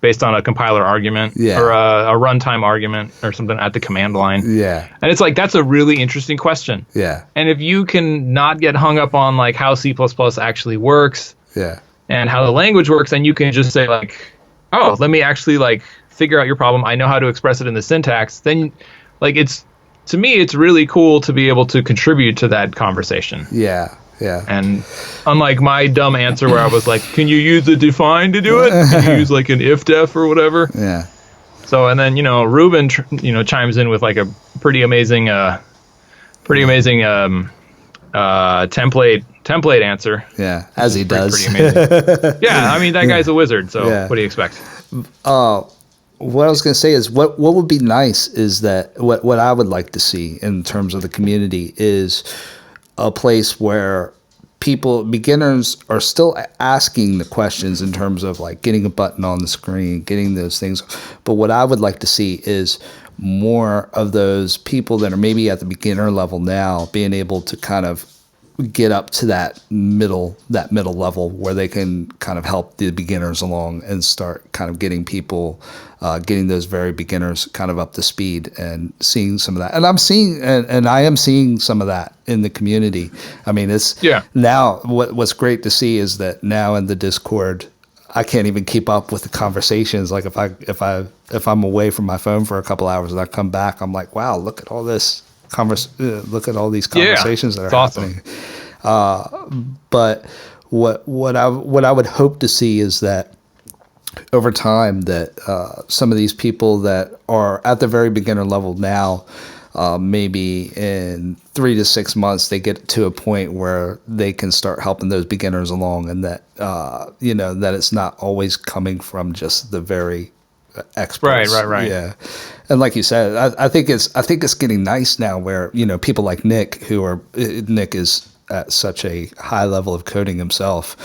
based on a compiler argument or a runtime argument or something at the command line. Yeah. And it's like, that's a really interesting question. Yeah. And if you can not get hung up on like how C++ actually works. Yeah. And how the language works, and you can just say like, oh, let me actually like figure out your problem. I know how to express it in the syntax. Then like to me, it's really cool to be able to contribute to that conversation. Yeah. Yeah. And unlike my dumb answer where I was like, can you use the define to do it? Can you use like an if def or whatever? Yeah. So, and then, Ruben, chimes in with like a pretty amazing template answer. Yeah, as he does. Pretty amazing. Yeah, that guy's a wizard. So What do you expect? What I was going to say is what would be nice is that what I would like to see in terms of the community is a place where beginners are still asking the questions in terms of like getting a button on the screen, getting those things. But what I would like to see is more of those people that are maybe at the beginner level now being able to kind of get up to that middle level where they can kind of help the beginners along and start kind of getting people, getting those very beginners kind of up to speed and seeing some of that. And I am seeing some of that in the community. Now what's great to see is that now in the Discord, I can't even keep up with the conversations. Like if I'm away from my phone for a couple hours and I come back, I'm like, wow, look at all this. Look at all these conversations that are happening. Awesome. But what I would hope to see is that over time that some of these people that are at the very beginner level now maybe in 3 to 6 months they get to a point where they can start helping those beginners along, and that that it's not always coming from just the very experts. Right. Yeah, and like you said, I think it's getting nice now where people like Nick is at such a high level of coding himself,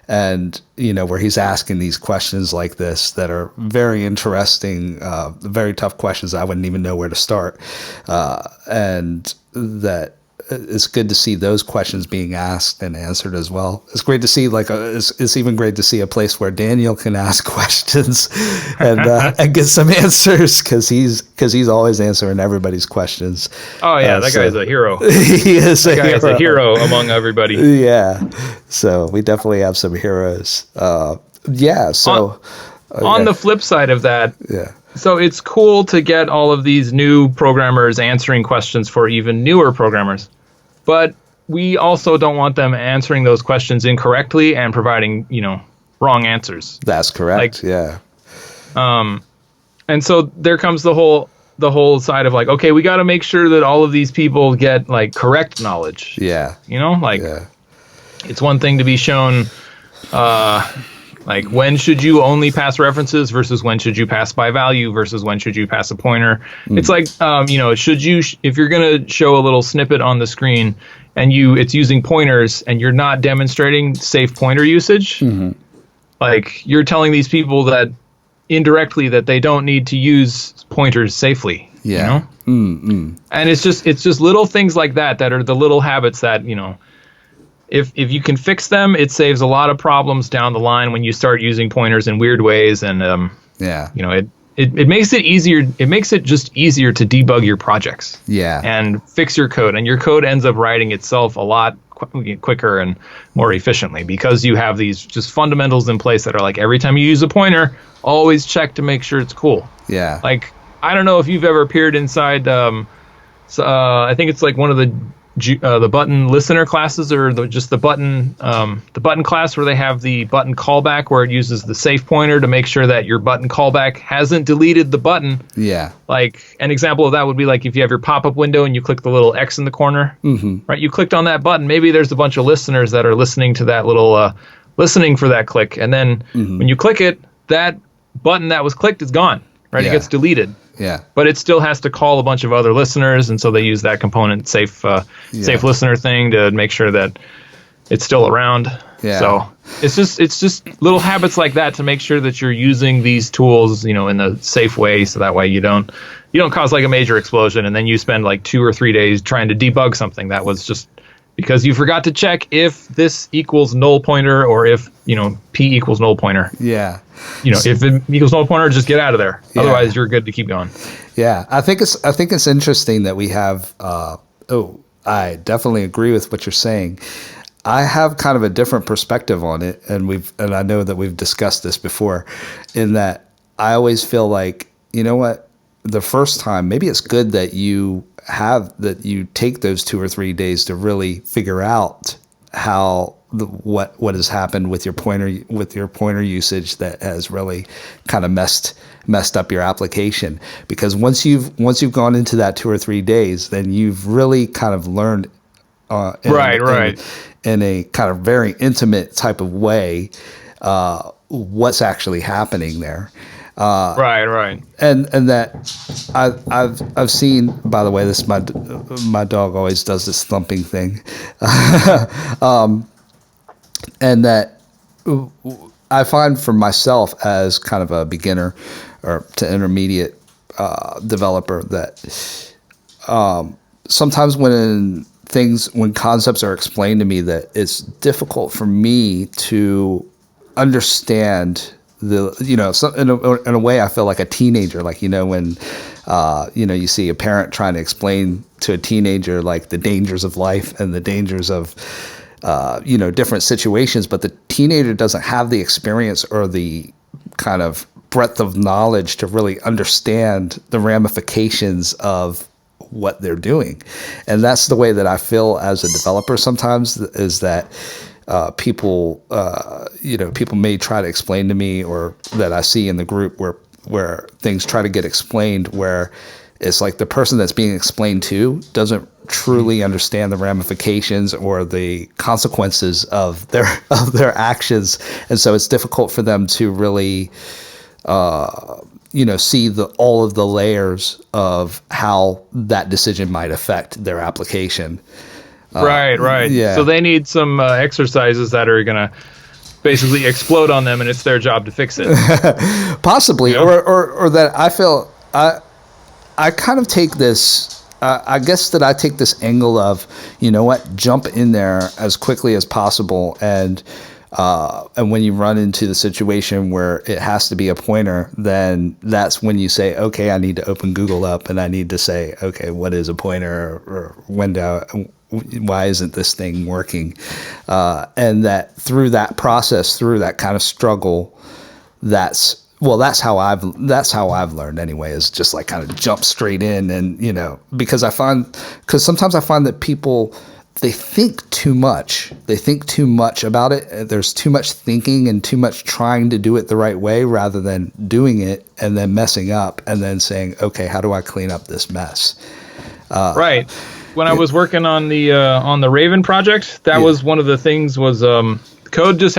and where he's asking these questions like this that are very interesting, very tough questions I wouldn't even know where to start, and that it's good to see those questions being asked and answered as well. It's great to see it's even great to see a place where Daniel can ask questions and get some answers, because he's always answering everybody's questions. Oh yeah, that guy's a hero. He is a hero. Is a hero among everybody. Yeah, so we definitely have some heroes. So on the flip side of that, yeah. So it's cool to get all of these new programmers answering questions for even newer programmers. But we also don't want them answering those questions incorrectly and providing, wrong answers. That's correct. Yeah. And so there comes the whole side of okay, we got to make sure that all of these people get correct knowledge. Yeah. Yeah. It's one thing to be shown when should you only pass references versus when should you pass by value versus when should you pass a pointer. It's should you, if you're going to show a little snippet on the screen and it's using pointers and you're not demonstrating safe pointer usage, you're telling these people that indirectly that they don't need to use pointers safely. Yeah. And it's just little things like that are the little habits that, if you can fix them, it saves a lot of problems down the line when you start using pointers in weird ways, and it makes it easier. It makes it just easier to debug your projects. Yeah, and fix your code, and your code ends up writing itself a lot quicker and more efficiently because you have these just fundamentals in place that are every time you use a pointer, always check to make sure it's cool. Yeah, I don't know if you've ever appeared inside. I think it's one of the button listener classes, or just the button class where they have the button callback, where it uses the safe pointer to make sure that your button callback hasn't deleted the button. Yeah. An example of that would be if you have your pop-up window and you click the little X in the corner, right? You clicked on that button. Maybe there's a bunch of listeners that are listening to that little, listening for that click. And then when you click it, that button that was clicked is gone, right? Yeah. It gets deleted. Yeah. But it still has to call a bunch of other listeners, and so they use that component safe listener thing to make sure that it's still around. Yeah. So it's just little habits like that to make sure that you're using these tools, in a safe way, so that way you don't cause a major explosion and then you spend 2 or 3 days trying to debug something that was just because you forgot to check if this equals null pointer or if, P equals null pointer. Yeah. If it equals null pointer, just get out of there. Yeah. Otherwise, you're good to keep going. Yeah. I think it's interesting that we have, I definitely agree with what you're saying. I have kind of a different perspective on it, and I know that we've discussed this before, in that I always feel the first time, maybe it's good that you take those 2 or 3 days to really figure out how what has happened with your pointer usage that has really kind of messed up your application. Because once you've gone into that 2 or 3 days, then you've really kind of learned in a kind of very intimate type of way what's actually happening there. Right. And that I've seen, by the way, this my dog always does this thumping thing, and that I find for myself as kind of a beginner or to intermediate developer that sometimes when concepts are explained to me, that it's difficult for me to understand in a way I feel like a teenager, when you see a parent trying to explain to a teenager the dangers of life and the dangers of different situations, but the teenager doesn't have the experience or the kind of breadth of knowledge to really understand the ramifications of what they're doing. And that's the way that I feel as a developer sometimes, is that people may try to explain to me, or that I see in the group where things try to get explained, where it's like the person that's being explained to doesn't truly understand the ramifications or the consequences of their actions, and so it's difficult for them to really see all of the layers of how that decision might affect their application. Right. Yeah. So they need some exercises that are gonna basically explode on them, and it's their job to fix it. Possibly, or that I feel I kind of take this. I guess that I take this angle of, you know what, jump in there as quickly as possible, and when you run into the situation where it has to be a pointer, then that's when you say, okay, I need to open Google up and I need to say, okay, what is a pointer, or why isn't this thing working? And that through that process, through that kind of struggle, that's how I've learned anyway, is just like kind of jump straight in. And, because sometimes I find that people, they think too much about it. There's too much thinking and too much trying to do it the right way, rather than doing it and then messing up and then saying, okay, how do I clean up this mess? Right. When I was working on the Raven project, that was one of the things was code just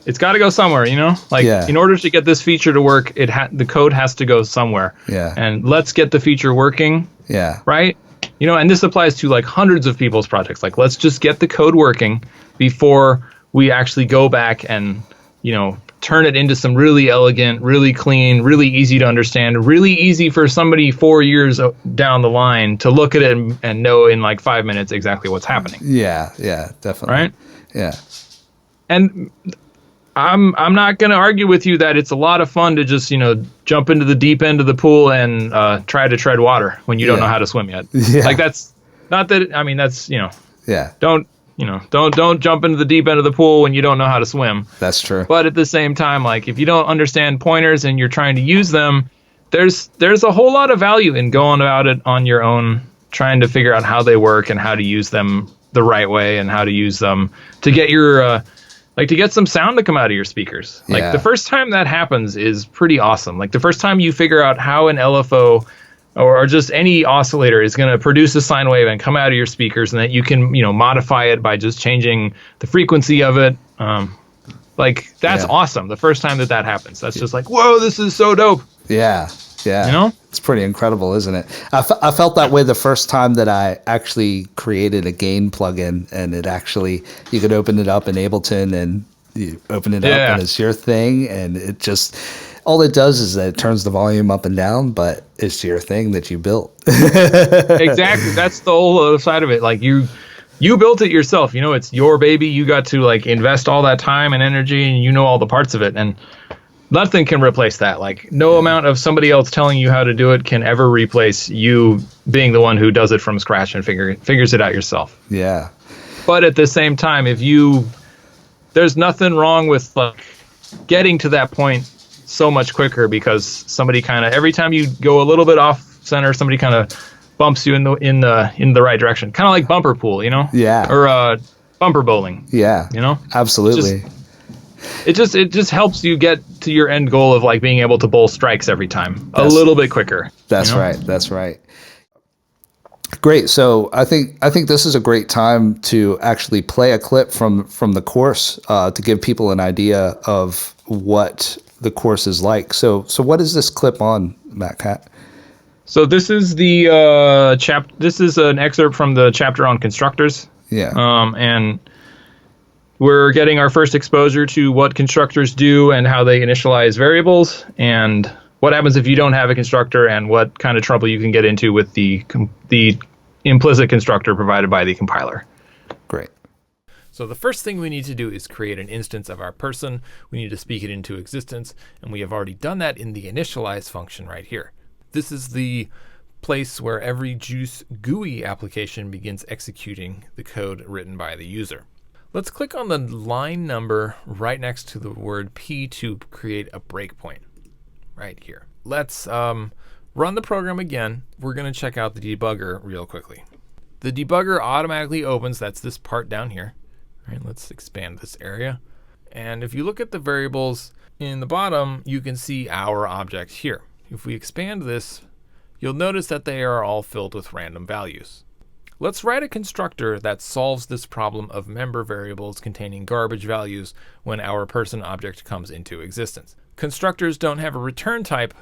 it's got to go somewhere, in order to get this feature to work, the code has to go somewhere. Yeah. And let's get the feature working. Yeah. Right. And this applies to like hundreds of people's projects. Like, let's just get the code working before we actually go back and, turn it into some really elegant, really clean, really easy to understand, really easy for somebody 4 years down the line to look at it and know in like 5 minutes exactly what's happening. Yeah, definitely. Right? Yeah. And I'm not going to argue with you that it's a lot of fun to just, jump into the deep end of the pool and try to tread water when you don't know how to swim yet. Yeah. Like, that's not that, that's, yeah. Don't jump into the deep end of the pool when you don't know how to swim. That's true. But at the same time, like, if you don't understand pointers and you're trying to use them, there's a whole lot of value in going about it on your own, trying to figure out how they work and how to use them the right way and how to use them to get your to get some sound to come out of your speakers. Like, the first time that happens is pretty awesome. Like, the first time you figure out how an LFO or just any oscillator is going to produce a sine wave and come out of your speakers, and that you can, modify it by just changing the frequency of it. That's awesome. The first time that happens, that's just like, whoa, this is so dope. Yeah. It's pretty incredible, isn't it? I felt that way the first time that I actually created a gain plugin, and you could open it up in Ableton, and you open it up and it's your thing, and it just, all it does is that it turns the volume up and down, but it's your thing that you built. Exactly. That's the whole other side of it. Like, you built it yourself. It's your baby. You got to like invest all that time and energy, and all the parts of it. And nothing can replace that. Like, no amount of somebody else telling you how to do it can ever replace you being the one who does it from scratch and figures it out yourself. Yeah. But at the same time, there's nothing wrong with like getting to that point so much quicker, because somebody kind of, every time you go a little bit off center, somebody kind of bumps you in the right direction. Kind of like bumper pool, Yeah. Or bumper bowling. Yeah. Absolutely. It just helps you get to your end goal of like being able to bowl strikes every time a little bit quicker. That's right. That's right. Great. So I think this is a great time to actually play a clip from the course to give people an idea of what the course is like. So what is this clip on, Matkat? So this is the This is an excerpt from the chapter on constructors. Yeah. And we're getting our first exposure to what constructors do and how they initialize variables, and what happens if you don't have a constructor, and what kind of trouble you can get into with the implicit constructor provided by the compiler. Great. So the first thing we need to do is create an instance of our person. We need to speak it into existence, and we have already done that in the initialize function right here. This is the place where every JUCE GUI application begins executing the code written by the user. Let's click on the line number right next to the word P to create a breakpoint right here. Let's run the program again. We're going to check out the debugger real quickly. The debugger automatically opens. That's this part down here. All right, let's expand this area. And if you look at the variables in the bottom, you can see our object here. If we expand this, you'll notice that they are all filled with random values. Let's write a constructor that solves this problem of member variables containing garbage values when our person object comes into existence. Constructors don't have a return type,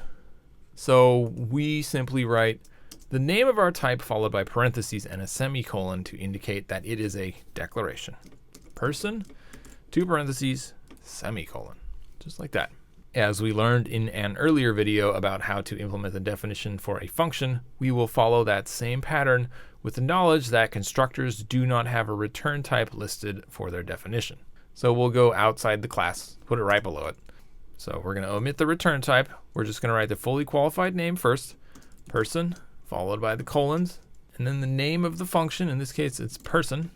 so we simply write the name of our type followed by parentheses and a semicolon to indicate that it is a declaration. Person, 2 parentheses, semicolon, just like that. As we learned in an earlier video about how to implement the definition for a function, we will follow that same pattern with the knowledge that constructors do not have a return type listed for their definition. So we'll go outside the class, put it right below it. So we're going to omit the return type. We're just going to write the fully qualified name first, person, followed by the colons, and then the name of the function, in this case it's person,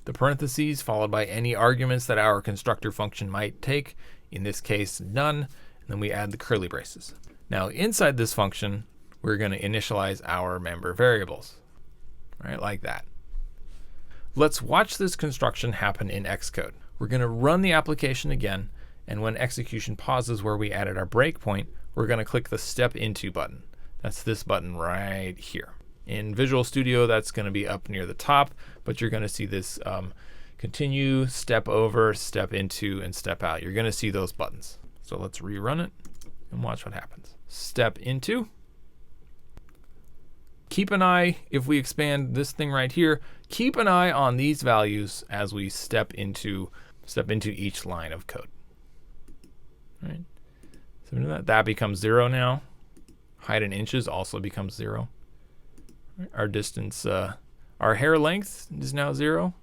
the parentheses followed by any arguments that our constructor function might take, in this case none, and then we add the curly braces. Now inside this function, we're going to initialize our member variables, right, like that. Let's watch this construction happen in Xcode. We're going to run the application again, and when execution pauses where we added our breakpoint, we're going to click the Step Into button. That's this button right here. In Visual Studio, that's going to be up near the top, but you're going to see this continue, step over, step into, and step out. You're going to see those buttons. So let's rerun it and watch what happens. Step into. Keep an eye, if we expand this thing right here, keep an eye on these values as we step into each line of code. Right? So that becomes 0 now. Height in inches also becomes 0. Right? Our distance, our hair length is now 0.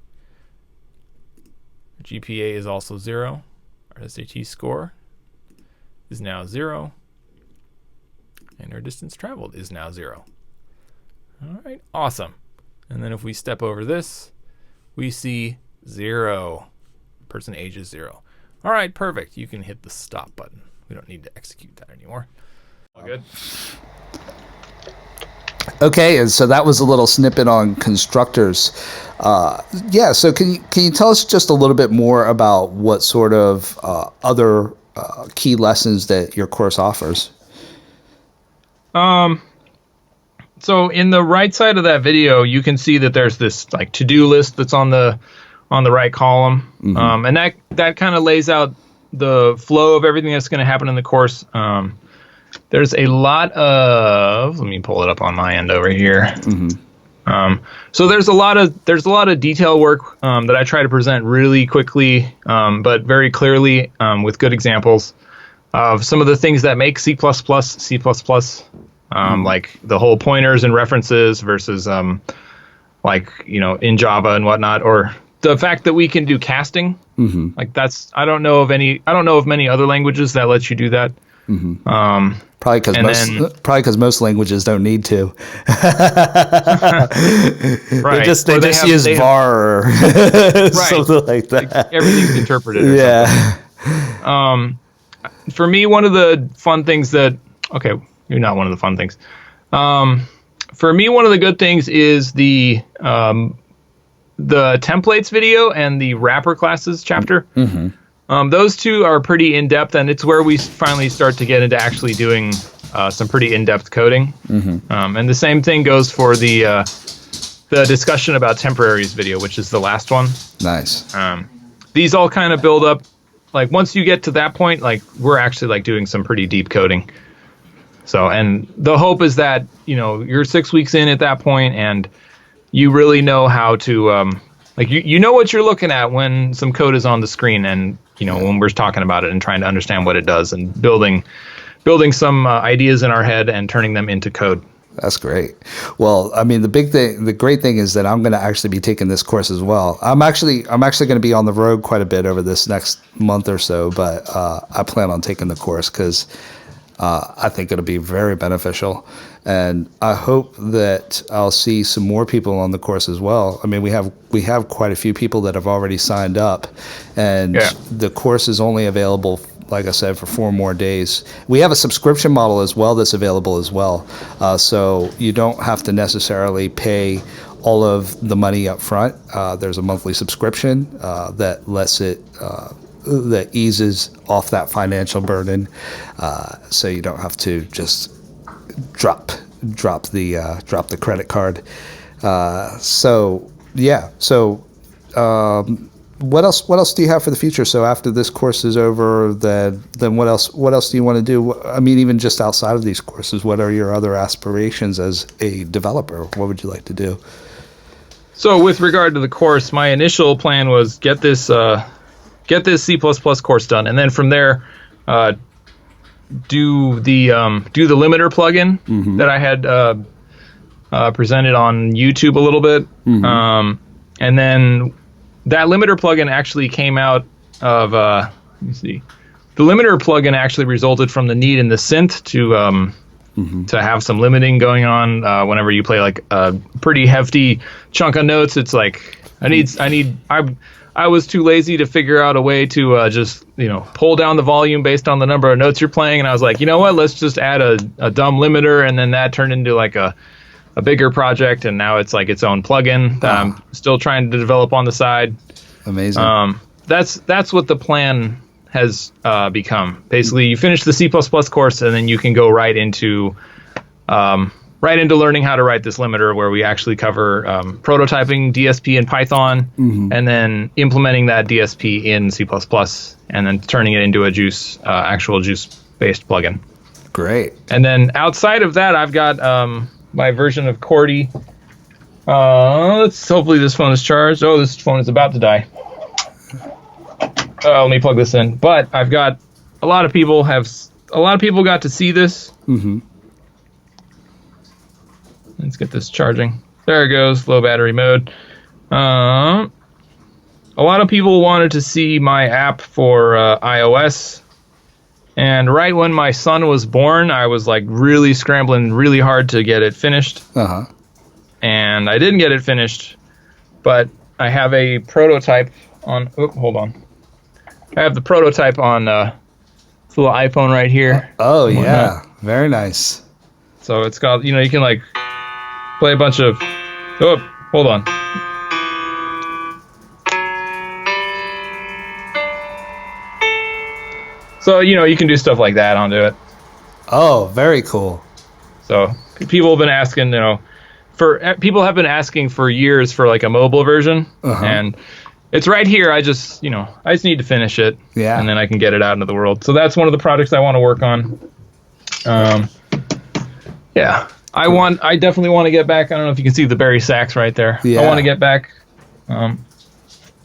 GPA is also 0. Our SAT score is now 0. And our distance traveled is now 0. All right, awesome. And then if we step over this, we see 0. Person age is 0. All right, perfect. You can hit the stop button. We don't need to execute that anymore. All good. Okay, and so that was a little snippet on constructors. Yeah, so can you tell us just a little bit more about what sort of other key lessons that your course offers? So in the right side of that video, you can see that there's this like to-do list that's on the right column, and that kind of lays out the flow of everything that's going to happen in the course. There's a lot of, let me pull it up on my end over here. So there's a lot of detail work that I try to present really quickly, but very clearly with good examples of some of the things that make C++, like the whole pointers and references versus like, you know, in Java and whatnot, or the fact that we can do casting. Like that's, I don't know of many other languages that let you do that. Probably because most languages don't need to. Right. They just use var or something like that. Like everything's interpreted. Yeah. For me, one of the fun things that, okay, you're not one of the fun things. For me, one of the good things is the templates video and the wrapper classes chapter. Those two are pretty in-depth, and it's where we finally start to get into actually doing some pretty in-depth coding. And the same thing goes for the discussion about temporaries video, which is the last one. Nice. These all kind of build up. Like once you get to that point, like we're actually like doing some pretty deep coding. So, and the hope is that, you know, you're 6 weeks in at that point and you really know how to, like you know what you're looking at when some code is on the screen, and you know when we're talking about it and trying to understand what it does and building some ideas in our head and turning them into code. That's great. Well, I mean, the great thing is that I'm going to actually be taking this course as well. I'm actually going to be on the road quite a bit over this next month or so, but I plan on taking the course because I think it'll be very beneficial, and I hope that I'll see some more people on the course as well. I mean, we have quite a few people that have already signed up, and the course is only available, like I said, for 4 more days. We have a subscription model as well that's available as well, so you don't have to necessarily pay all of the money up front. There's a monthly subscription that lets it that eases off that financial burden, so you don't have to just drop drop the credit card. So yeah. So what else do you have for the future? So after this course is over, then what else do you want to do? I mean, even just outside of these courses, what are your other aspirations as a developer? What would you like to do? So with regard to the course, my initial plan was get this C++ course done, and then from there, do the limiter plugin that I had presented on YouTube a little bit, and then that limiter plugin actually came out of let me see. The limiter plugin actually resulted from the need in the synth to have some limiting going on whenever you play like a pretty hefty chunk of notes. It's like I was too lazy to figure out a way to just pull down the volume based on the number of notes you're playing, and I was like, you know what, let's just add a dumb limiter, and then that turned into like a bigger project, and now it's like its own plugin that I'm still trying to develop on the side. Amazing. That's what the plan has become. Basically, you finish the C++ course, and then you can go right into learning how to write this limiter, where we actually cover prototyping DSP in Python, and then implementing that DSP in C++, and then turning it into a JUCE, actual JUCE-based plugin. Great. And then outside of that, I've got my version of Cordy. Hopefully this phone is charged. Oh, this phone is about to die. Let me plug this in. But I've got a lot of people got to see this. Let's get this charging. There it goes, low battery mode. A lot of people wanted to see my app for iOS. And right when my son was born, I was like really scrambling really hard to get it finished. And I didn't get it finished, but I have a prototype on... Oh, hold on. I have the prototype on this little iPhone right here. Oh, yeah. Very nice. So it's got, you can like play a bunch of... Oh, hold on. So, you can do stuff like that onto it. Oh, very cool. So people have been asking, people have been asking for years for like a mobile version, and it's right here. I just need to finish it, and then I can get it out into the world. So that's one of the projects I want to work on. Yeah, I definitely want to get back. I don't know if you can see the Barry Sachs right there. Yeah. I want to get back.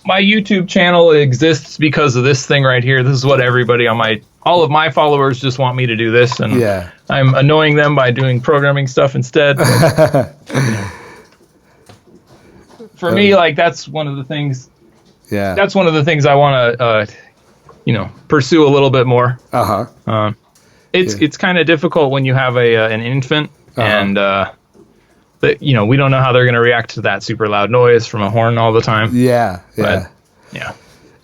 My YouTube channel exists because of this thing right here. This is what all of my followers just want me to do this, and I'm annoying them by doing programming stuff instead. For me, like that's one of the things. Yeah, that's one of the things I want to, pursue a little bit more. It's kind of difficult when you have an infant, and that we don't know how they're going to react to that super loud noise from a horn all the time. Yeah. But, yeah.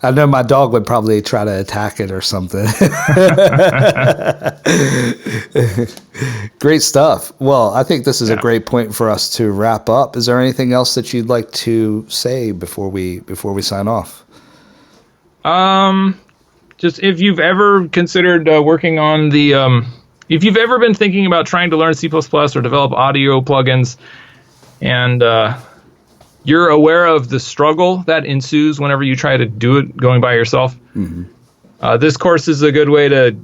I know my dog would probably try to attack it or something. Great stuff. Well, I think this is a great point for us to wrap up. Is there anything else that you'd like to say before we sign off? Just if you've ever considered working on the if you've ever been thinking about trying to learn C++ or develop audio plugins, and you're aware of the struggle that ensues whenever you try to do it going by yourself, this course is a good way to,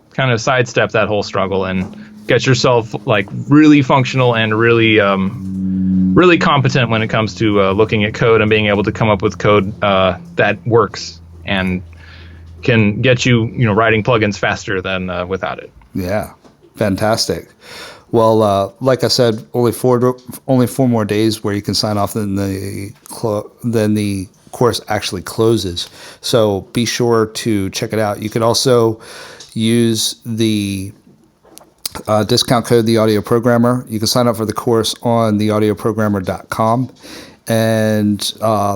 kind of sidestep that whole struggle and get yourself like really functional and really, really competent when it comes to looking at code and being able to come up with code that works and can get you, writing plugins faster than without it. Yeah, fantastic. Well, like I said, only four more days where you can sign off, then the course actually closes. So be sure to check it out. You can also use the discount code, The Audio Programmer. You can sign up for the course on theaudioprogrammer.com. And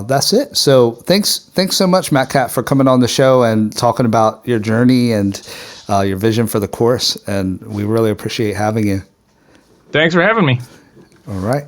that's it. So thanks so much, Matkat, for coming on the show and talking about your journey and your vision for the course. And we really appreciate having you. Thanks for having me. All right.